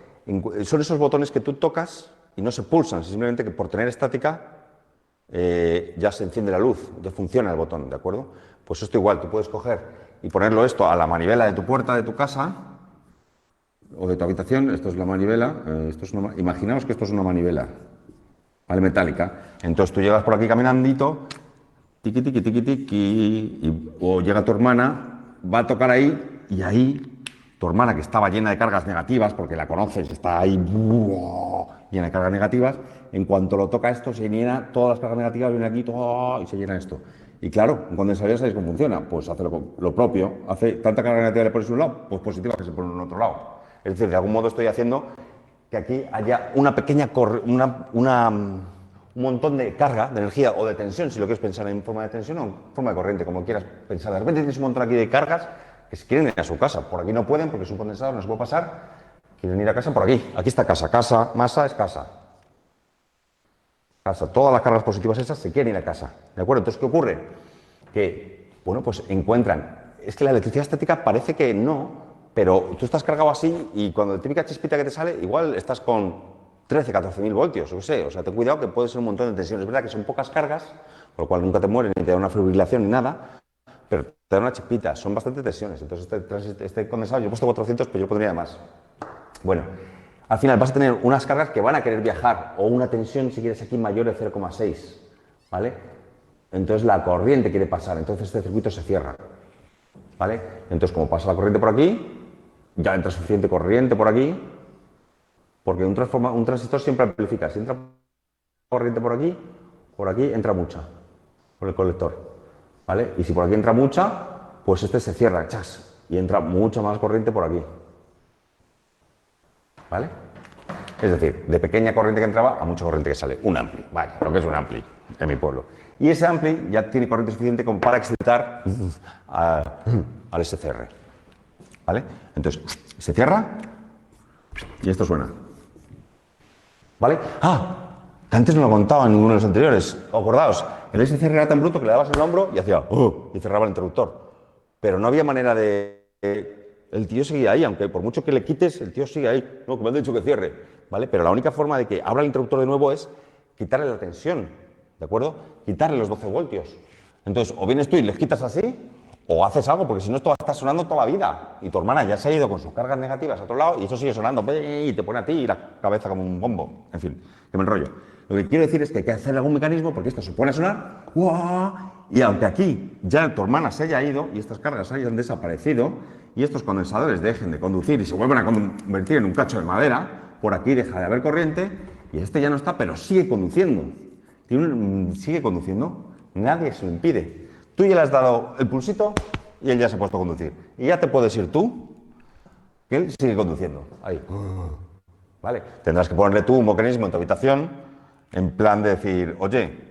Son esos botones que tú tocas y no se pulsan, simplemente que por tener estática ya se enciende la luz, ya funciona el botón, ¿de acuerdo? Pues esto igual, tú puedes coger y ponerlo esto a la manivela de tu puerta de tu casa o de tu habitación. Esto es la manivela, imaginaos que esto es una manivela, ¿vale? Metálica. Entonces tú llegas por aquí caminandito, tiqui, tiqui, tiqui, tiqui, o llega tu hermana, va a tocar ahí y ahí tu hermana, que estaba llena de cargas negativas, porque la conoces, está ahí llena de cargas negativas, en cuanto lo toca esto se llena, todas las cargas negativas vienen aquí y se llena esto. Y claro, un condensador ya sabéis cómo funciona, pues hace lo propio, hace tanta carga negativa le pones en un lado, pues positiva que se pone en otro lado. Es decir, de algún modo estoy haciendo que aquí haya una pequeña, un montón de carga, de energía o de tensión, si lo quieres pensar en forma de tensión o en forma de corriente, como quieras pensar. De repente tienes un montón aquí de cargas que se quieren ir a su casa. Por aquí no pueden porque es un condensador, no se puede pasar. Quieren ir a casa por aquí. Aquí está casa. Casa, masa es casa. Casa. Todas las cargas positivas esas se quieren ir a casa. ¿De acuerdo? Entonces, ¿qué ocurre? Que, bueno, pues encuentran. Es que la electricidad estática parece que no, pero tú estás cargado así y cuando la típica chispita que te sale, igual estás con 13, 14.000 voltios, o qué sé. O sea, ten cuidado que puede ser un montón de tensión. Es verdad que son pocas cargas, por lo cual nunca te mueren ni te da una fibrilación ni nada, pero te da una chispita, son bastantes tensiones. Entonces este condensador, yo he puesto 400, pero yo pondría más. Bueno, al final vas a tener unas cargas que van a querer viajar, o una tensión, si quieres aquí, mayor de 0,6, ¿vale? Entonces la corriente quiere pasar, entonces este circuito se cierra, ¿vale? Entonces como pasa la corriente por aquí, ya entra suficiente corriente por aquí, porque un transistor siempre amplifica. Si entra corriente por aquí entra mucha, por el colector. ¿vale? Y si por aquí entra mucha, pues este se cierra, ¡chas! Y entra mucha más corriente por aquí. ¿Vale? Es decir, de pequeña corriente que entraba a mucha corriente que sale. Un ampli, vaya, lo que es un ampli en mi pueblo. Y ese ampli ya tiene corriente suficiente como para excitar al SCR. ¿Vale? Entonces, se cierra y esto suena. ¿Vale? Que antes no lo contaba en ninguno de los anteriores. Acordaos, el SCR era tan bruto que le dabas el hombro y hacía y cerraba el interruptor. Pero no había manera de... el tío seguía ahí, aunque por mucho que le quites, el tío sigue ahí. No, que me han dicho que cierre. ¿Vale? Pero la única forma de que abra el interruptor de nuevo es quitarle la tensión. ¿De acuerdo? Quitarle los 12 voltios. Entonces, o vienes tú y le quitas así, o haces algo, porque si no esto va a estar sonando toda la vida. Y tu hermana ya se ha ido con sus cargas negativas a otro lado y eso sigue sonando. Y te pone a ti la cabeza como un bombo. En fin, que me enrollo. Lo que quiero decir es que hay que hacer algún mecanismo porque esto se pone a sonar. ¡Wow! Y aunque aquí ya tu hermana se haya ido y estas cargas hayan desaparecido y estos condensadores dejen de conducir y se vuelvan a convertir en un cacho de madera, por aquí deja de haber corriente y este ya no está, pero sigue conduciendo. Sigue conduciendo. Nadie se lo impide. Tú ya le has dado el pulsito y él ya se ha puesto a conducir. Y ya te puedes ir tú, que él sigue conduciendo. Ahí. ¿Vale? Tendrás que ponerle tú un mecanismo en tu habitación en plan de decir, oye,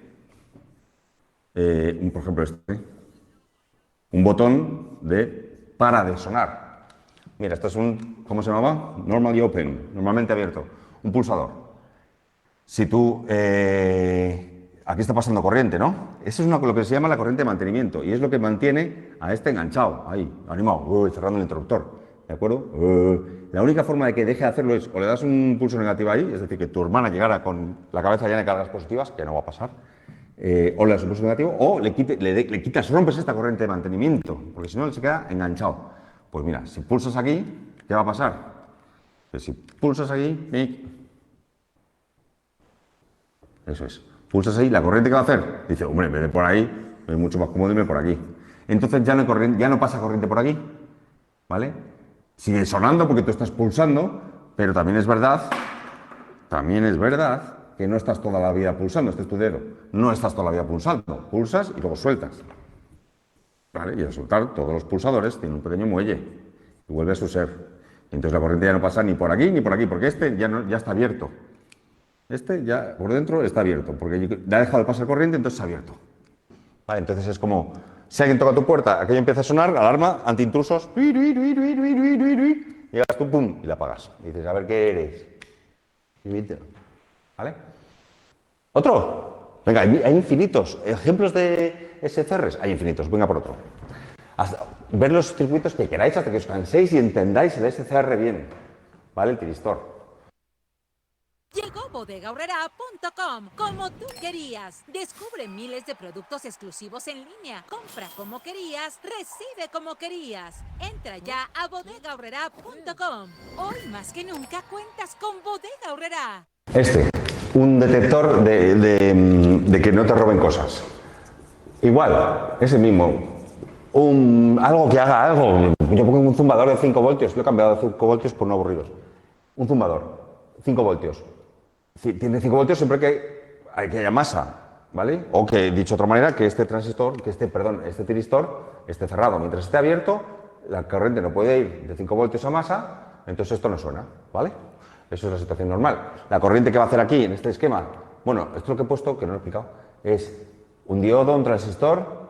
por ejemplo un botón de para de sonar. Mira, esto es un, ¿cómo se llamaba? Normally open, normalmente abierto. Un pulsador. Si tú... aquí está pasando corriente, ¿no? Eso es lo que se llama la corriente de mantenimiento y es lo que mantiene a este enganchado, ahí, animado, cerrando el interruptor, ¿de acuerdo? La única forma de que deje de hacerlo es o le das un pulso negativo ahí, es decir, que tu hermana llegara con la cabeza llena de cargas positivas, que no va a pasar, o le das un pulso negativo, o le quitas, rompes esta corriente de mantenimiento, porque si no, él se queda enganchado. Pues mira, si pulsas aquí, ¿qué va a pasar? Que si pulsas aquí, eso es. Pulsas ahí, la corriente que va a hacer, dice, hombre, en vez de por ahí, es mucho más cómodo irme por aquí. Entonces ya no pasa corriente por aquí, ¿vale? Sigue sonando porque tú estás pulsando, pero también es verdad que no estás toda la vida pulsando, este es tu dedo, no estás toda la vida pulsando, pulsas y luego sueltas, ¿vale? Y al soltar todos los pulsadores tiene un pequeño muelle y vuelve a su ser. Entonces la corriente ya no pasa ni por aquí, porque este ya está abierto. Este ya por dentro está abierto, porque ya ha dejado de pasar corriente, entonces está abierto. Vale, entonces es como, si alguien toca tu puerta, aquello empieza a sonar, alarma, antiintrusos, llegas tú, pum, y la apagas. Y dices, a ver qué eres. ¿Vale? ¿Otro? Venga, hay infinitos. ¿Ejemplos de SCRs? Hay infinitos, venga por otro. Ver los circuitos que queráis hasta que os canséis y entendáis el SCR bien. ¿Vale? El tiristor. Llegó bodegaurrera.com, como tú querías. Descubre miles de productos exclusivos en línea. Compra como querías, recibe como querías. Entra ya a bodegaurrera.com. Hoy más que nunca cuentas con Bodega Aurrera. Un detector de que no te roben cosas. Igual, ese mismo. Algo que haga algo. Yo pongo un zumbador de 5 voltios. Lo he cambiado de 5 voltios por no aburridos. Un zumbador, 5 voltios. Tiene 5 voltios siempre que haya masa, ¿vale? O que, dicho de otra manera, que este tiristor esté cerrado. Mientras esté abierto, la corriente no puede ir de 5 voltios a masa, entonces esto no suena, ¿vale? Eso es la situación normal. La corriente que va a hacer aquí, en este esquema, bueno, esto es lo que he puesto, que no lo he explicado, es un diodo, un transistor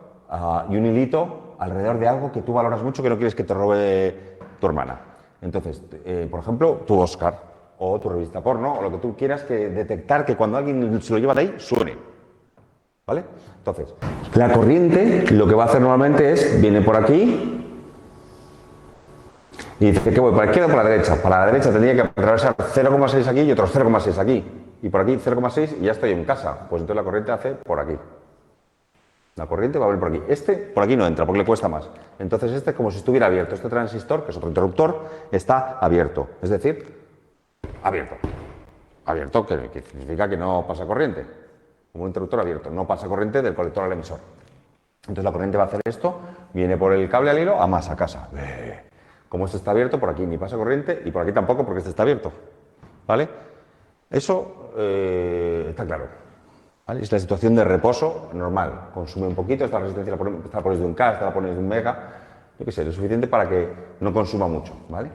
y un hilito alrededor de algo que tú valoras mucho, que no quieres que te robe tu hermana. Entonces, por ejemplo, tu Oscar, o tu revista porno, o lo que tú quieras, que detectar que cuando alguien se lo lleva de ahí, suene. ¿Vale? Entonces, la corriente lo que va a hacer normalmente es, viene por aquí y dice que voy por la izquierda o por la derecha. Para la derecha tendría que atravesar 0,6 aquí y otros 0,6 aquí. Y por aquí 0,6 y ya estoy en casa. Pues entonces la corriente hace por aquí. La corriente va a venir por aquí. Por aquí no entra porque le cuesta más. Entonces este es como si estuviera abierto. Este transistor, que es otro interruptor, está abierto. Es decir, abierto. Abierto, que significa que no pasa corriente. Como un interruptor abierto. No pasa corriente del colector al emisor. Entonces la corriente va a hacer esto. Viene por el cable al hilo a casa. Como este está abierto, por aquí ni pasa corriente y por aquí tampoco porque este está abierto. ¿Vale? Eso está claro. ¿Vale? Es la situación de reposo normal. Consume un poquito, esta resistencia la pones de 1K, esta la pones de 1 mega, yo qué sé, lo suficiente para que no consuma mucho, ¿vale?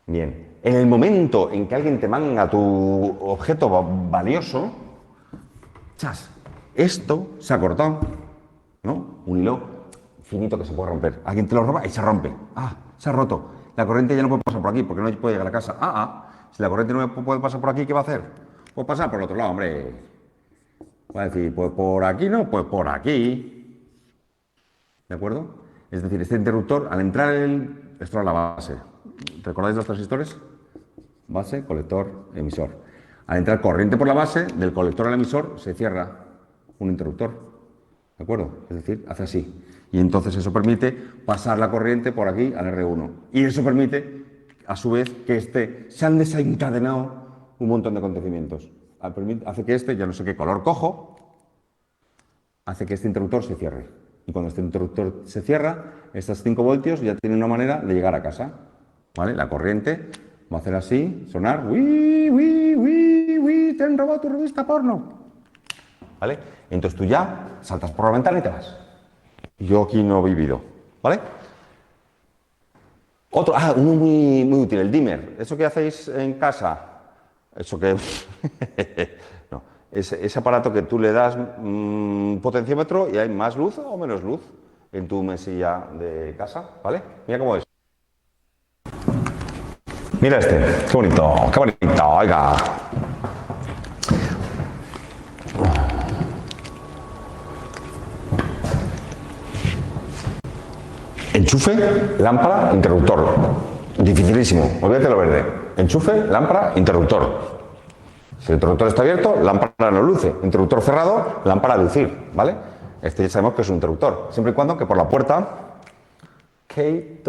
Bien. En el momento en que alguien te manga tu objeto valioso, ¡chas! Esto se ha cortado, ¿no? Un hilo finito que se puede romper. Alguien te lo roba y se rompe. ¡Ah! Se ha roto. La corriente ya no puede pasar por aquí porque no puede llegar a casa. Si la corriente no puede pasar por aquí, ¿qué va a hacer? Pues pasar por el otro lado, hombre. Va a decir, pues por aquí no, pues por aquí. ¿De acuerdo? Es decir, este interruptor, al entrar esto era la base. ¿Recordáis los transistores? Base, colector, emisor. Al entrar corriente por la base, del colector al emisor, se cierra un interruptor. ¿De acuerdo? Es decir, hace así. Y entonces eso permite pasar la corriente por aquí al R1. Y eso permite, a su vez, que se han desencadenado un montón de acontecimientos. Hace que ya no sé qué color cojo, hace que este interruptor se cierre. Y cuando este interruptor se cierra, estos 5 voltios ya tienen una manera de llegar a casa. ¿Vale? La corriente va a hacer así, sonar, ¡uy, uy, uy, uy! ¡Te han robado tu revista porno! ¿Vale? Entonces tú ya saltas por la ventana y te vas. Yo aquí no he vivido. ¿Vale? Otro, uno muy, muy útil, el dimmer. ¿Eso que hacéis en casa? Eso que... no, ese aparato que tú le das potenciómetro y hay más luz o menos luz en tu mesilla de casa, ¿vale? Mira cómo es. Mira este, qué bonito, oiga. Enchufe, lámpara, interruptor. Dificilísimo, olvídate lo verde. Enchufe, lámpara, interruptor. Si el interruptor está abierto, lámpara no luce. Interruptor cerrado, lámpara a lucir, ¿vale? Este ya sabemos que es un interruptor. Siempre y cuando que por la puerta, gate,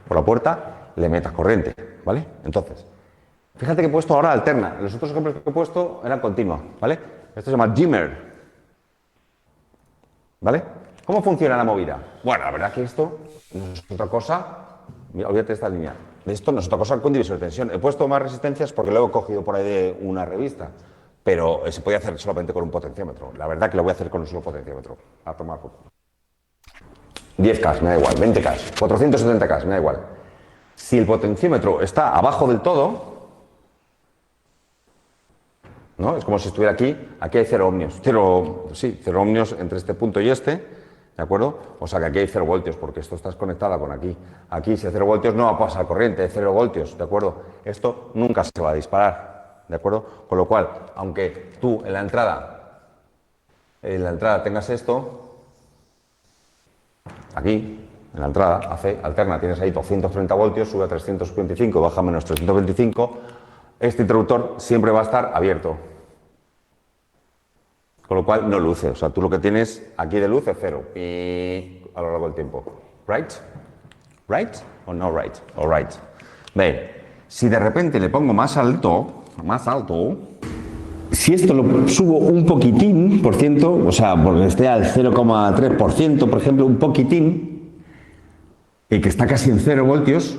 por la puerta, le metas corriente, ¿vale? Entonces, fíjate que he puesto ahora alterna. Los otros ejemplos que he puesto eran continua, ¿vale? Esto se llama dimmer, ¿vale? ¿Cómo funciona la movida? Bueno, la verdad que esto no es otra cosa. Mira, olvídate de esta línea. Esto no es otra cosa que un divisor de tensión. He puesto más resistencias porque lo he cogido por ahí de una revista, pero se podía hacer solamente con un potenciómetro. La verdad que lo voy a hacer con un solo potenciómetro. A tomar por 10K, me da igual, 20K, 470K, me da igual. Si el potenciómetro está abajo del todo, ¿no? Es como si estuviera aquí hay 0 ohmios. 0 ohmios entre este punto y este, ¿de acuerdo? O sea que aquí hay 0 voltios, porque esto está conectada con aquí. Aquí, si hay 0 voltios, no va a pasar corriente, hay 0 voltios, ¿de acuerdo? Esto nunca se va a disparar, ¿de acuerdo? Con lo cual, aunque tú en la entrada tengas esto, aquí, en la entrada, alterna, tienes ahí 230 voltios, sube a 325, baja a menos 325, este interruptor siempre va a estar abierto. Con lo cual no luce, o sea, tú lo que tienes aquí de luz es 0 a lo largo del tiempo. ¿Right? ¿Right? ¿O no right? All right. Bien, si de repente le pongo más alto, si esto lo subo un poquitín, por ciento, o sea, porque esté al 0,3%, por ejemplo, un poquitín, y que está casi en 0 voltios,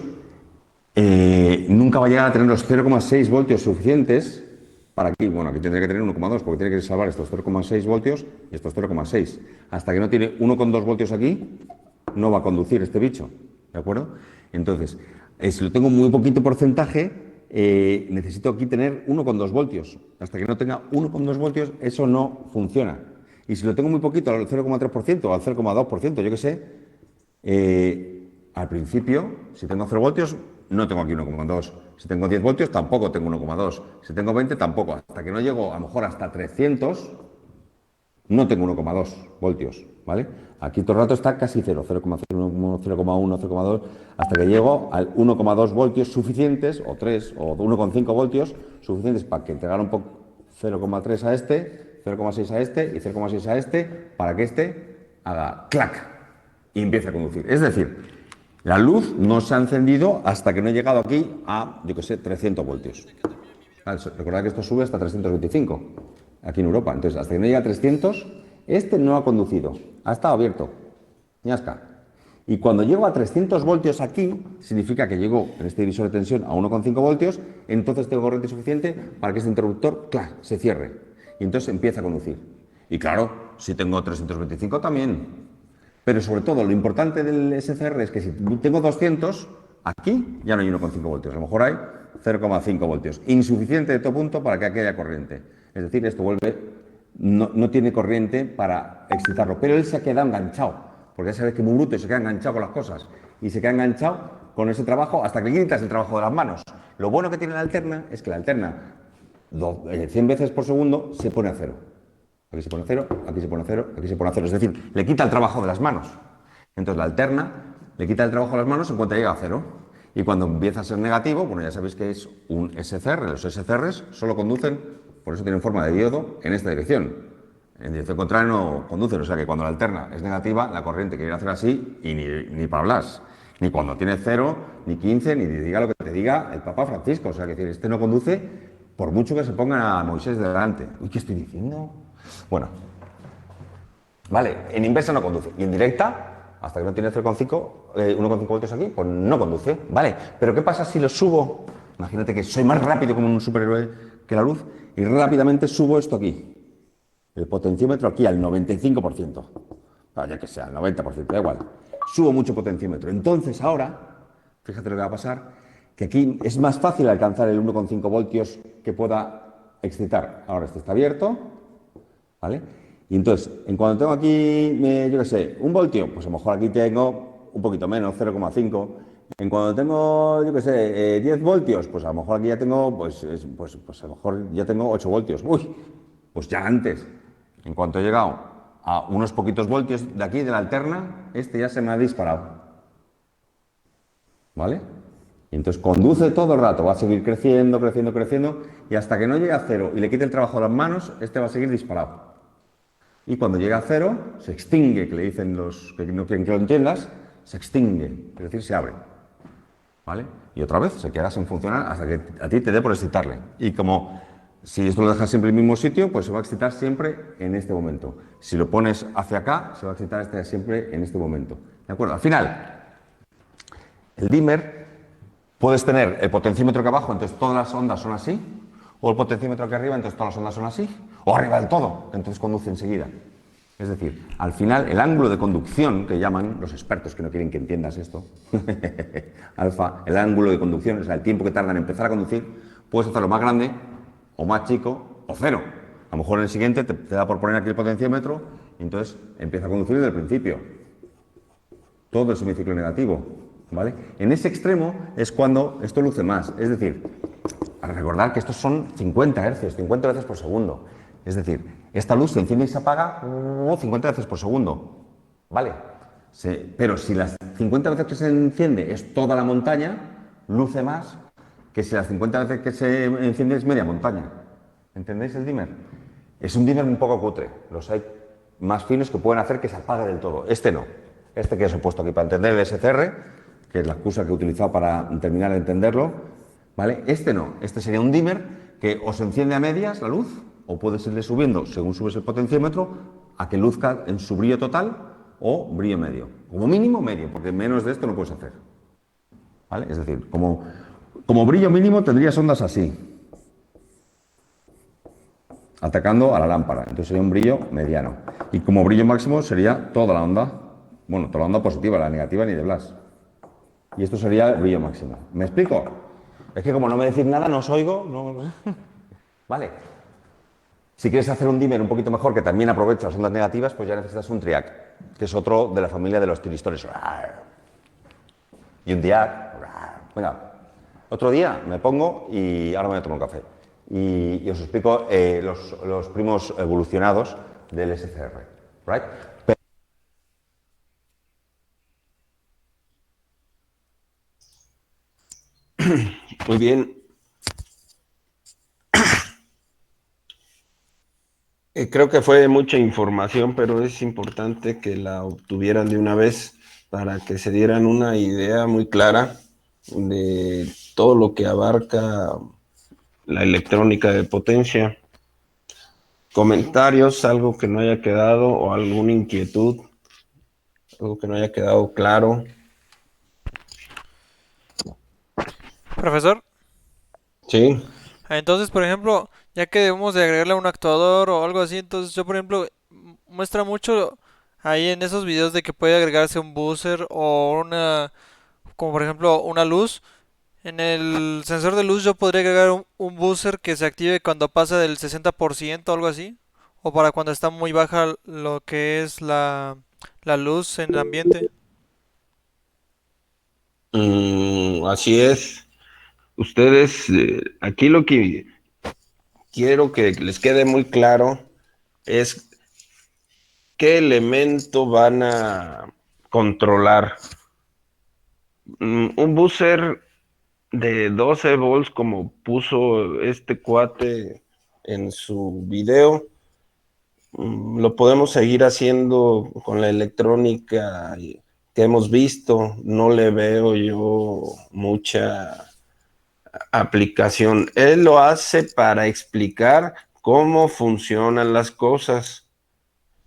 nunca va a llegar a tener los 0,6 voltios suficientes para aquí. Bueno, aquí tendría que tener 1,2 porque tiene que salvar estos 0,6 voltios y estos 0,6. Hasta que no tiene 1,2 voltios aquí, no va a conducir este bicho, ¿de acuerdo? Entonces, si lo tengo muy poquito porcentaje, necesito aquí tener 1,2 voltios. Hasta que no tenga 1,2 voltios, eso no funciona. Y si lo tengo muy poquito, al 0,3% o al 0,2%, yo qué sé, al principio, si tengo 0 voltios, no tengo aquí 1,2. Si tengo 10 voltios, tampoco tengo 1,2. Si tengo 20, tampoco. Hasta que no llego, a lo mejor hasta 300, no tengo 1,2 voltios, ¿vale? Aquí todo el rato está casi 0, 0,01, 0,1, 0,2, hasta que llego al 1,2 voltios suficientes, o 3, o 1,5 voltios suficientes para que entregar un poco 0,3 a este, 0,6 a este y 0,6 a este, para que este haga clac y empiece a conducir. Es decir, la luz no se ha encendido hasta que no he llegado aquí a, yo que sé, 300 voltios. Recordad que esto sube hasta 325, aquí en Europa. Entonces, hasta que no llega a 300, este no ha conducido, ha estado abierto. Ñasca. Y cuando llego a 300 voltios aquí, significa que llego en este divisor de tensión a 1,5 voltios, entonces tengo corriente suficiente para que este interruptor, clac, se cierre. Y entonces empieza a conducir. Y claro, si tengo 325 también. Pero sobre todo, lo importante del SCR es que si tengo 200, aquí ya no hay 1,5 voltios. A lo mejor hay 0,5 voltios. Insuficiente de todo punto para que aquí haya corriente. Es decir, esto no tiene corriente para excitarlo. Pero él se ha quedado enganchado. Porque ya sabes que muy bruto se queda enganchado con las cosas. Y se queda enganchado con ese trabajo hasta que le quitas el trabajo de las manos. Lo bueno que tiene la alterna es que la alterna 100 veces por segundo se pone a cero. Aquí se pone a cero, aquí se pone a cero, aquí se pone a cero. Es decir, le quita el trabajo de las manos. Entonces la alterna le quita el trabajo de las manos en cuanto llega a cero. Y cuando empieza a ser negativo, bueno, ya sabéis que es un SCR. Los SCRs solo conducen, por eso tienen forma de diodo, en esta dirección. En dirección contraria no conducen. O sea que cuando la alterna es negativa, la corriente quiere hacer así y ni para Blas. Ni cuando tiene 0, ni 15, ni diga lo que te diga el Papa Francisco. O sea, que decir, este no conduce por mucho que se ponga a Moisés delante. Uy, ¿qué estoy diciendo? Bueno, vale, en inversa no conduce. Y en directa, hasta que no tiene 1,5 voltios aquí, pues no conduce. Vale, pero ¿qué pasa si lo subo? Imagínate que soy más rápido como un superhéroe que la luz y rápidamente subo esto aquí. El potenciómetro aquí al 95%. Ya que sea, al 90%, da igual. Subo mucho potenciómetro. Entonces ahora, fíjate lo que va a pasar, que aquí es más fácil alcanzar el 1,5 voltios que pueda excitar. Ahora este está abierto, ¿vale? Y entonces, en cuando tengo aquí, yo qué sé, 1 voltio, pues a lo mejor aquí tengo un poquito menos, 0,5. En cuando tengo, yo qué sé, 10 voltios, pues a lo mejor aquí ya tengo, pues a lo mejor ya tengo 8 voltios. Uy, pues ya antes. En cuanto he llegado a unos poquitos voltios de aquí, de la alterna, este ya se me ha disparado. ¿Vale? Y entonces conduce todo el rato, va a seguir creciendo, creciendo, creciendo, y hasta que no llegue a cero y le quite el trabajo a las manos, este va a seguir disparado. Y cuando llega a cero, se extingue, que le dicen los que no quieren que lo entiendas, se extingue, es decir, se abre. ¿Vale? Y otra vez se queda sin funcionar hasta que a ti te dé por excitarle. Y como si esto lo dejas siempre en el mismo sitio, pues se va a excitar siempre en este momento. Si lo pones hacia acá, se va a excitar siempre en este momento. ¿De acuerdo? Al final, el dimmer, puedes tener el potenciómetro aquí abajo, entonces todas las ondas son así, o el potenciómetro aquí arriba, entonces todas las ondas son así, o arriba del todo, entonces conduce enseguida. Es decir, al final, el ángulo de conducción, que llaman los expertos que no quieren que entiendas esto, alfa, el ángulo de conducción, o sea, el tiempo que tarda en empezar a conducir, puedes hacerlo más grande, o más chico, o cero. A lo mejor en el siguiente te da por poner aquí el potenciómetro, y entonces empieza a conducir desde el principio. Todo el semiciclo negativo, ¿vale? En ese extremo es cuando esto luce más, es decir, para recordar que estos son 50 hercios, 50 veces por segundo. Es decir, esta luz se enciende y se apaga 50 veces por segundo, ¿vale? Pero si las 50 veces que se enciende es toda la montaña, luce más que si las 50 veces que se enciende es media montaña. ¿Entendéis el dimmer? Es un dimmer un poco cutre. Los hay más finos que pueden hacer que se apague del todo. Este no. Este que os he puesto aquí para entender el SCR, que es la excusa que he utilizado para terminar de entenderlo, ¿vale? Este no. Este sería un dimmer que o se enciende a medias la luz, o puedes irle subiendo, según subes el potenciómetro, a que luzca en su brillo total o brillo medio. Como mínimo medio, porque menos de esto no puedes hacer. ¿Vale? Es decir, como brillo mínimo tendrías ondas así, atacando a la lámpara. Entonces sería un brillo mediano. Y como brillo máximo sería toda la onda, bueno, toda la onda positiva, la negativa ni de Blas. Y esto sería el brillo máximo. ¿Me explico? Es que como no me decís nada, no os oigo. No. Vale. Si quieres hacer un dimmer un poquito mejor, que también aprovecha las ondas negativas, pues ya necesitas un triac, que es otro de la familia de los tiristones. Y un diac. Venga, otro día me pongo y ahora me voy a tomar un café. Y os explico los primos evolucionados del SCR. ¿Right? Muy bien. Creo que fue mucha información, pero es importante que la obtuvieran de una vez para que se dieran una idea muy clara de todo lo que abarca la electrónica de potencia. Comentarios, algo que no haya quedado o alguna inquietud, algo que no haya quedado claro. Profesor. Sí. Entonces, por ejemplo, ya que debemos de agregarle un actuador o algo así, entonces yo, por ejemplo, muestra mucho ahí en esos videos de que puede agregarse un buzzer o una, como por ejemplo, una luz. En el sensor de luz yo podría agregar un buzzer que se active cuando pasa del 60% o algo así. O para cuando está muy baja lo que es la luz en el ambiente. Así es. Ustedes, aquí lo que quiero que les quede muy claro es qué elemento van a controlar. Un buzzer de 12 volts, como puso este cuate en su video, lo podemos seguir haciendo con la electrónica que hemos visto. No le veo yo mucha aplicación. Él lo hace para explicar cómo funcionan las cosas,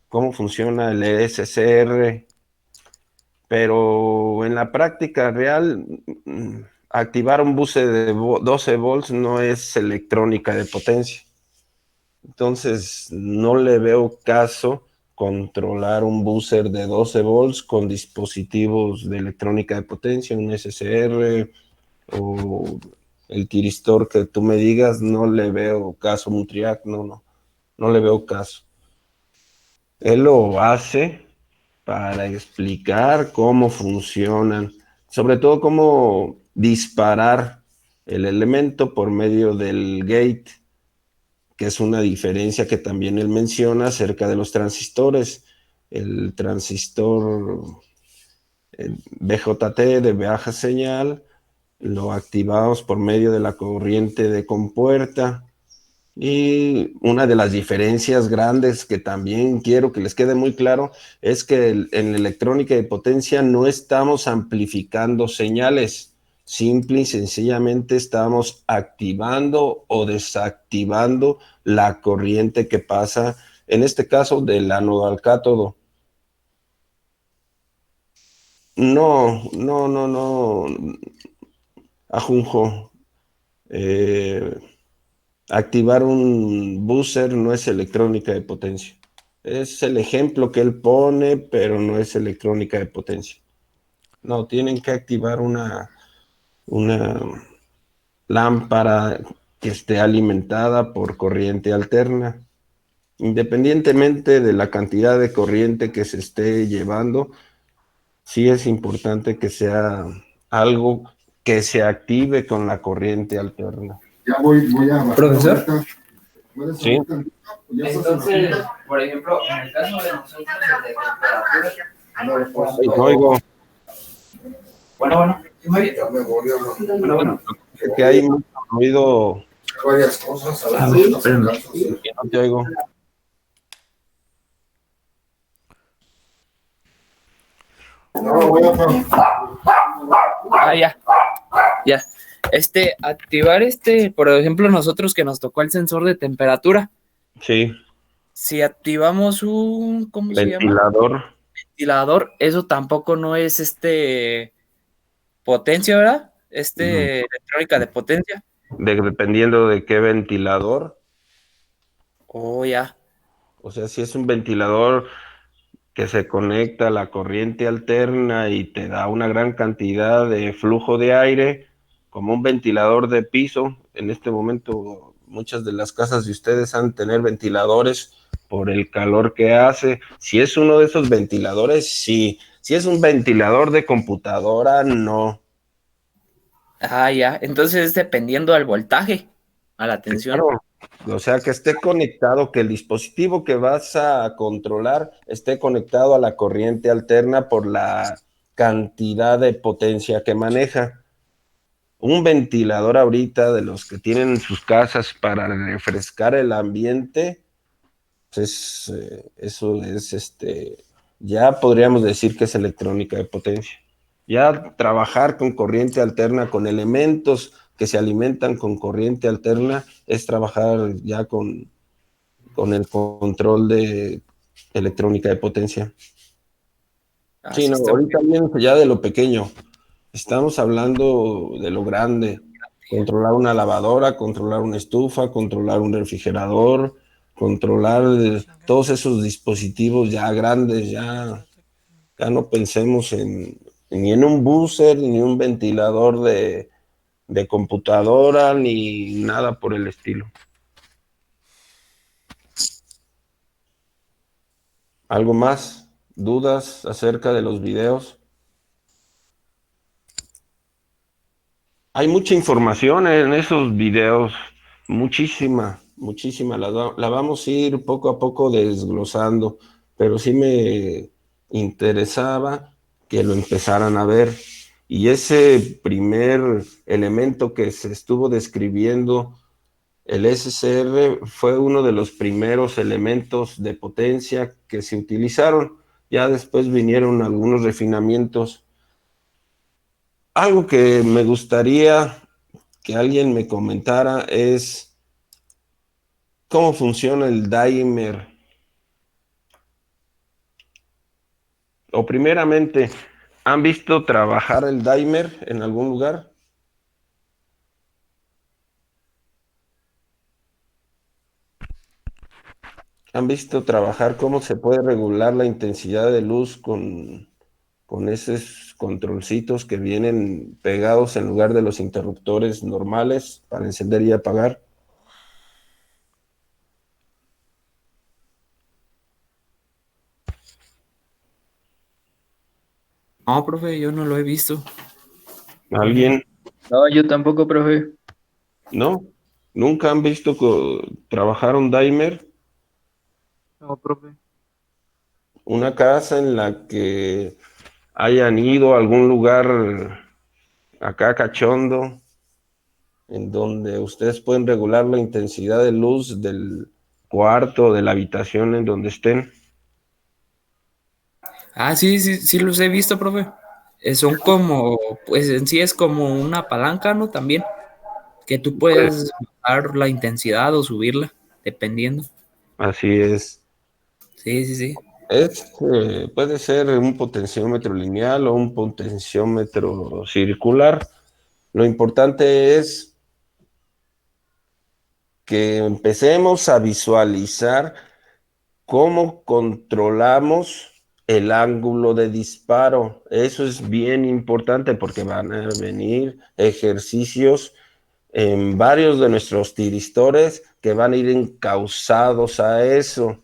cómo funciona el SCR, pero en la práctica real, activar un bus de 12 volts no es electrónica de potencia. Entonces, no le veo caso controlar un buzzer de 12 volts con dispositivos de electrónica de potencia, un SCR o el tiristor que tú me digas. No le veo caso, un triac, no le veo caso. Él lo hace para explicar cómo funcionan, sobre todo cómo disparar el elemento por medio del gate, que es una diferencia que también él menciona acerca de los transistores. El transistor BJT de baja señal lo activamos por medio de la corriente de compuerta. Y una de las diferencias grandes que también quiero que les quede muy claro es que en electrónica de potencia no estamos amplificando señales, simple y sencillamente estamos activando o desactivando la corriente que pasa, en este caso del ánodo al cátodo. No, Ajunjo. Activar un buzzer no es electrónica de potencia. Es el ejemplo que él pone, pero no es electrónica de potencia. No, tienen que activar una lámpara que esté alimentada por corriente alterna. Independientemente de la cantidad de corriente que se esté llevando, sí es importante que sea algo que se active con la corriente alterna. Ya voy a... Profesor. Sí. Entonces, por ejemplo, en el caso de nosotros, el de temperatura, Sí, no oigo. Bueno, Bueno, Es que hay mucho ruido varias cosas. que no te oigo. No, voy a... ya. Activar por ejemplo, nosotros que nos tocó el sensor de temperatura. Sí. Si activamos un, ¿cómo se llama? Ventilador, eso tampoco no es potencia, ¿verdad? Electrónica de potencia. Dependiendo de qué ventilador. Oh, ya. O sea, si es un ventilador que se conecta a la corriente alterna y te da una gran cantidad de flujo de aire, como un ventilador de piso. En este momento, muchas de las casas de ustedes han de tener ventiladores por el calor que hace. Si es uno de esos ventiladores, sí. Si es un ventilador de computadora, no. Ah, ya. Entonces es dependiendo del voltaje, a la tensión. Claro. O sea, que esté conectado, que el dispositivo que vas a controlar esté conectado a la corriente alterna por la cantidad de potencia que maneja. Un ventilador ahorita de los que tienen en sus casas para refrescar el ambiente, pues eso es ya podríamos decir que es electrónica de potencia. Ya trabajar con corriente alterna, con elementos que se alimentan con corriente alterna, es trabajar ya con el control de electrónica de potencia. Sí, no, ahorita bien ya de lo pequeño. Estamos hablando de lo grande. Controlar una lavadora, controlar una estufa, controlar un refrigerador, controlar todos esos dispositivos ya grandes, ya no pensemos ni en un buzzer, ni un ventilador de computadora, ni nada por el estilo. ¿Algo más? ¿Dudas acerca de los videos? Hay mucha información en esos videos, muchísima. La vamos a ir poco a poco desglosando, pero sí me interesaba que lo empezaran a ver. Y ese primer elemento que se estuvo describiendo, el SCR, fue uno de los primeros elementos de potencia que se utilizaron. Ya después vinieron algunos refinamientos. Algo que me gustaría que alguien me comentara es cómo funciona el dimer. O primeramente, ¿han visto trabajar el dimer en algún lugar? ¿Han visto trabajar cómo se puede regular la intensidad de luz con esos controlcitos que vienen pegados en lugar de los interruptores normales para encender y apagar? No, profe, yo no lo he visto. ¿Alguien? No, yo tampoco, profe. ¿No? ¿Nunca han visto trabajar un dimer? No, profe. Una casa en la que hayan ido a algún lugar acá cachondo, en donde ustedes pueden regular la intensidad de luz del cuarto, de la habitación en donde estén. Ah, sí los he visto, profe. Son como, pues en sí es como una palanca, ¿no? También, que tú puedes bajar la intensidad o subirla, dependiendo. Así es. Sí. Puede ser un potenciómetro lineal o un potenciómetro circular. Lo importante es que empecemos a visualizar cómo controlamos el ángulo de disparo. Eso es bien importante porque van a venir ejercicios en varios de nuestros tiristores que van a ir encausados a eso.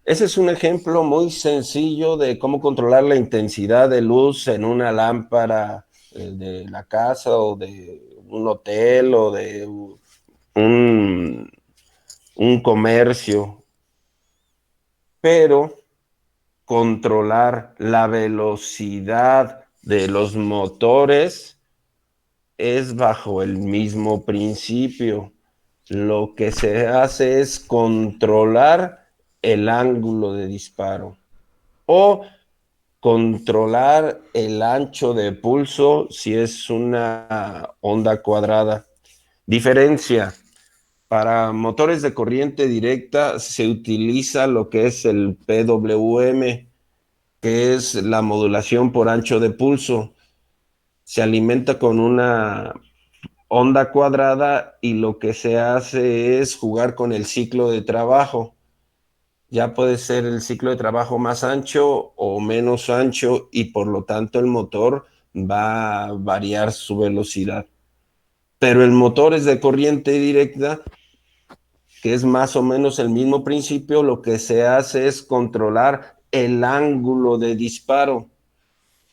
Ese es un ejemplo muy sencillo de cómo controlar la intensidad de luz en una lámpara de la casa o de un hotel o de un comercio. Pero controlar la velocidad de los motores es bajo el mismo principio. Lo que se hace es controlar el ángulo de disparo o controlar el ancho de pulso si es una onda cuadrada. Diferencia: para motores de corriente directa se utiliza lo que es el PWM, que es la modulación por ancho de pulso. Se alimenta con una onda cuadrada y lo que se hace es jugar con el ciclo de trabajo. Ya puede ser el ciclo de trabajo más ancho o menos ancho y por lo tanto el motor va a variar su velocidad. Pero el motor es de corriente directa, que es más o menos el mismo principio. Lo que se hace es controlar el ángulo de disparo.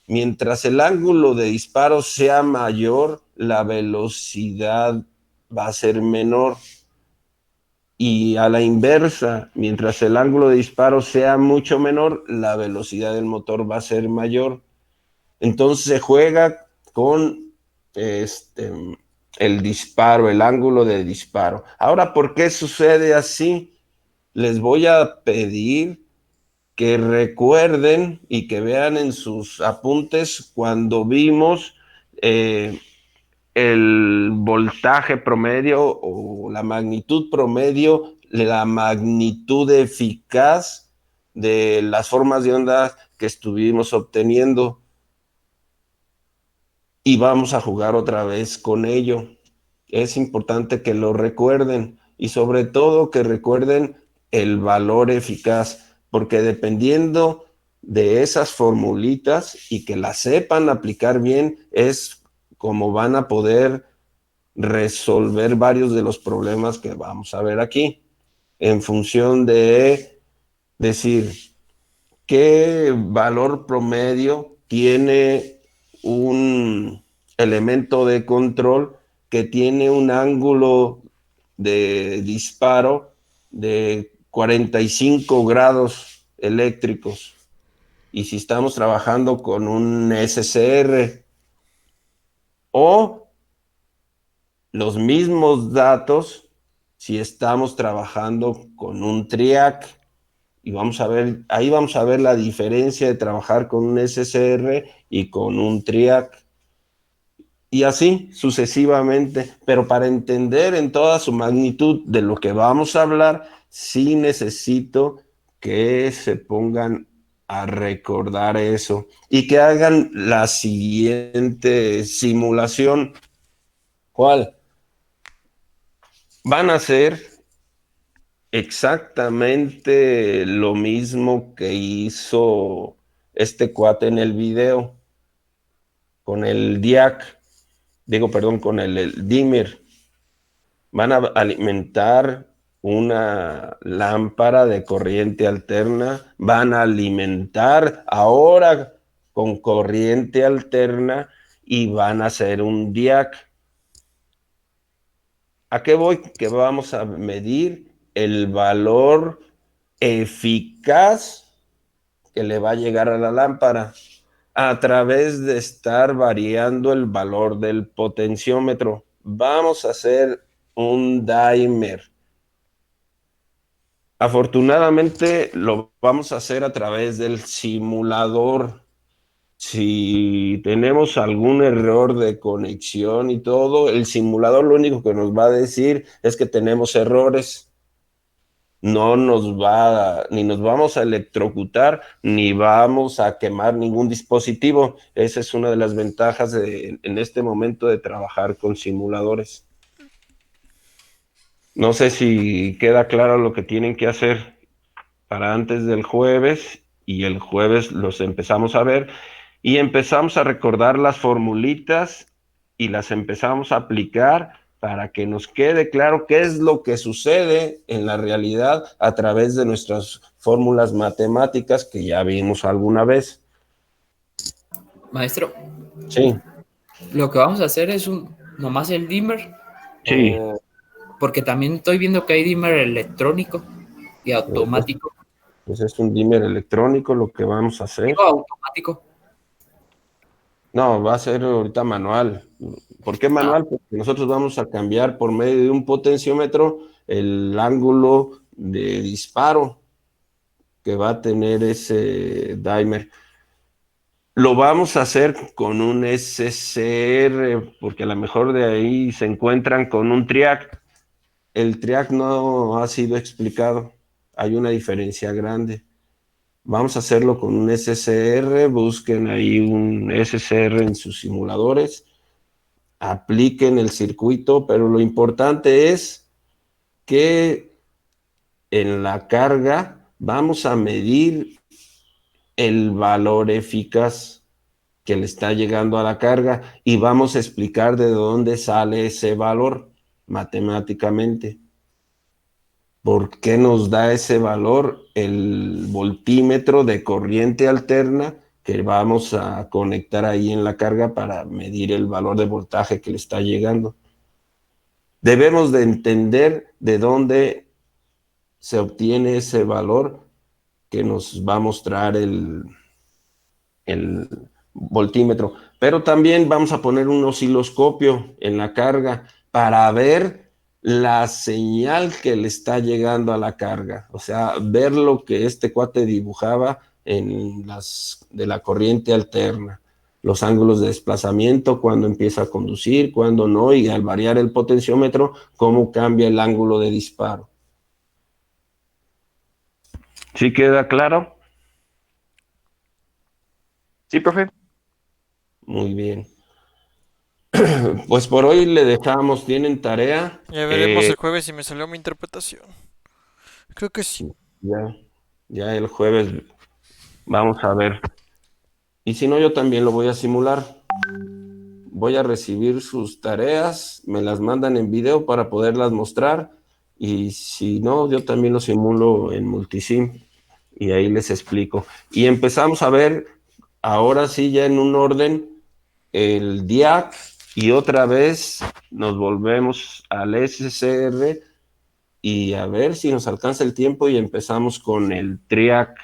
Mientras el ángulo de disparo sea mayor, la velocidad va a ser menor. Y a la inversa, mientras el ángulo de disparo sea mucho menor, la velocidad del motor va a ser mayor. Entonces se juega con el disparo, el ángulo de disparo. Ahora, ¿por qué sucede así? Les voy a pedir que recuerden y que vean en sus apuntes cuando vimos el voltaje promedio o la magnitud promedio, la magnitud eficaz de las formas de onda que estuvimos obteniendo. Y vamos a jugar otra vez con ello. Es importante que lo recuerden y sobre todo que recuerden el valor eficaz, porque dependiendo de esas formulitas y que las sepan aplicar bien, es como van a poder resolver varios de los problemas que vamos a ver aquí, en función de decir qué valor promedio tiene un elemento de control que tiene un ángulo de disparo de 45 grados eléctricos. Y si estamos trabajando con un SCR o los mismos datos si estamos trabajando con un TRIAC. Y vamos a ver, ahí vamos a ver la diferencia de trabajar con un SCR y con un TRIAC. Y así sucesivamente, pero para entender en toda su magnitud de lo que vamos a hablar, sí necesito que se pongan a recordar eso y que hagan la siguiente simulación. ¿Cuál? Van a hacer exactamente lo mismo que hizo este cuate en el video con el DIAC, con el dimmer. Van a alimentar una lámpara de corriente alterna, van a alimentar ahora con corriente alterna y van a hacer un DIAC. ¿A qué voy? Que vamos a medir el valor eficaz que le va a llegar a la lámpara a través de estar variando el valor del potenciómetro. Vamos a hacer un dimer. Afortunadamente lo vamos a hacer a través del simulador. Si tenemos algún error de conexión y todo, el simulador lo único que nos va a decir es que tenemos errores. No nos va, ni nos vamos a electrocutar, ni vamos a quemar ningún dispositivo. Esa es una de las ventajas en este momento de trabajar con simuladores. No sé si queda claro lo que tienen que hacer para antes del jueves, y el jueves los empezamos a ver y empezamos a recordar las formulitas y las empezamos a aplicar para que nos quede claro qué es lo que sucede en la realidad a través de nuestras fórmulas matemáticas que ya vimos alguna vez. Maestro, Sí, lo que vamos a hacer es nomás el dimmer, sí. porque también estoy viendo que hay dimmer electrónico y automático. Pues es un dimmer electrónico lo que vamos a hacer. Digo automático. No, va a ser ahorita manual. ¿Por qué manual? Porque nosotros vamos a cambiar por medio de un potenciómetro el ángulo de disparo que va a tener ese dimer. Lo vamos a hacer con un SCR, porque a lo mejor de ahí se encuentran con un TRIAC. El TRIAC no ha sido explicado. Hay una diferencia grande. Vamos a hacerlo con un SCR, busquen ahí un SCR en sus simuladores, apliquen el circuito, pero lo importante es que en la carga vamos a medir el valor eficaz que le está llegando a la carga y vamos a explicar de dónde sale ese valor matemáticamente. ¿Por qué nos da ese valor? El voltímetro de corriente alterna que vamos a conectar ahí en la carga para medir el valor de voltaje que le está llegando. Debemos de entender de dónde se obtiene ese valor que nos va a mostrar el voltímetro. Pero también vamos a poner un osciloscopio en la carga para ver la señal que le está llegando a la carga. O sea, ver lo que este cuate dibujaba de la corriente alterna. Los ángulos de desplazamiento, cuando empieza a conducir, cuando no, y al variar el potenciómetro, cómo cambia el ángulo de disparo. ¿Sí queda claro? Sí, profe. Muy bien. Pues por hoy le dejamos, tienen tarea. Ya veremos el jueves si me salió mi interpretación. Creo que sí. Ya el jueves vamos a ver. Y si no, yo también lo voy a simular. Voy a recibir sus tareas, me las mandan en video para poderlas mostrar. Y si no, yo también lo simulo en Multisim y ahí les explico. Y empezamos a ver, ahora sí, ya en un orden, el DIAC y otra vez nos volvemos al SCR y a ver si nos alcanza el tiempo y empezamos con el TRIAC.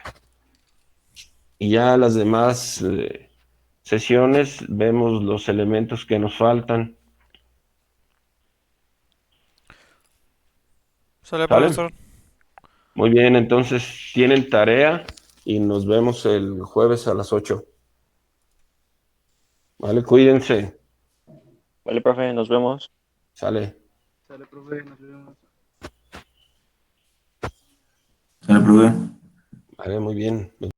Y ya las demás sesiones vemos los elementos que nos faltan. Sale, ¿Sale? profesor. Muy bien, entonces tienen tarea y nos vemos el jueves a las 8. Vale, cuídense. Vale, profe, nos vemos. Sale. Sale, profe, nos vemos. Sale, profe. Vale, muy bien.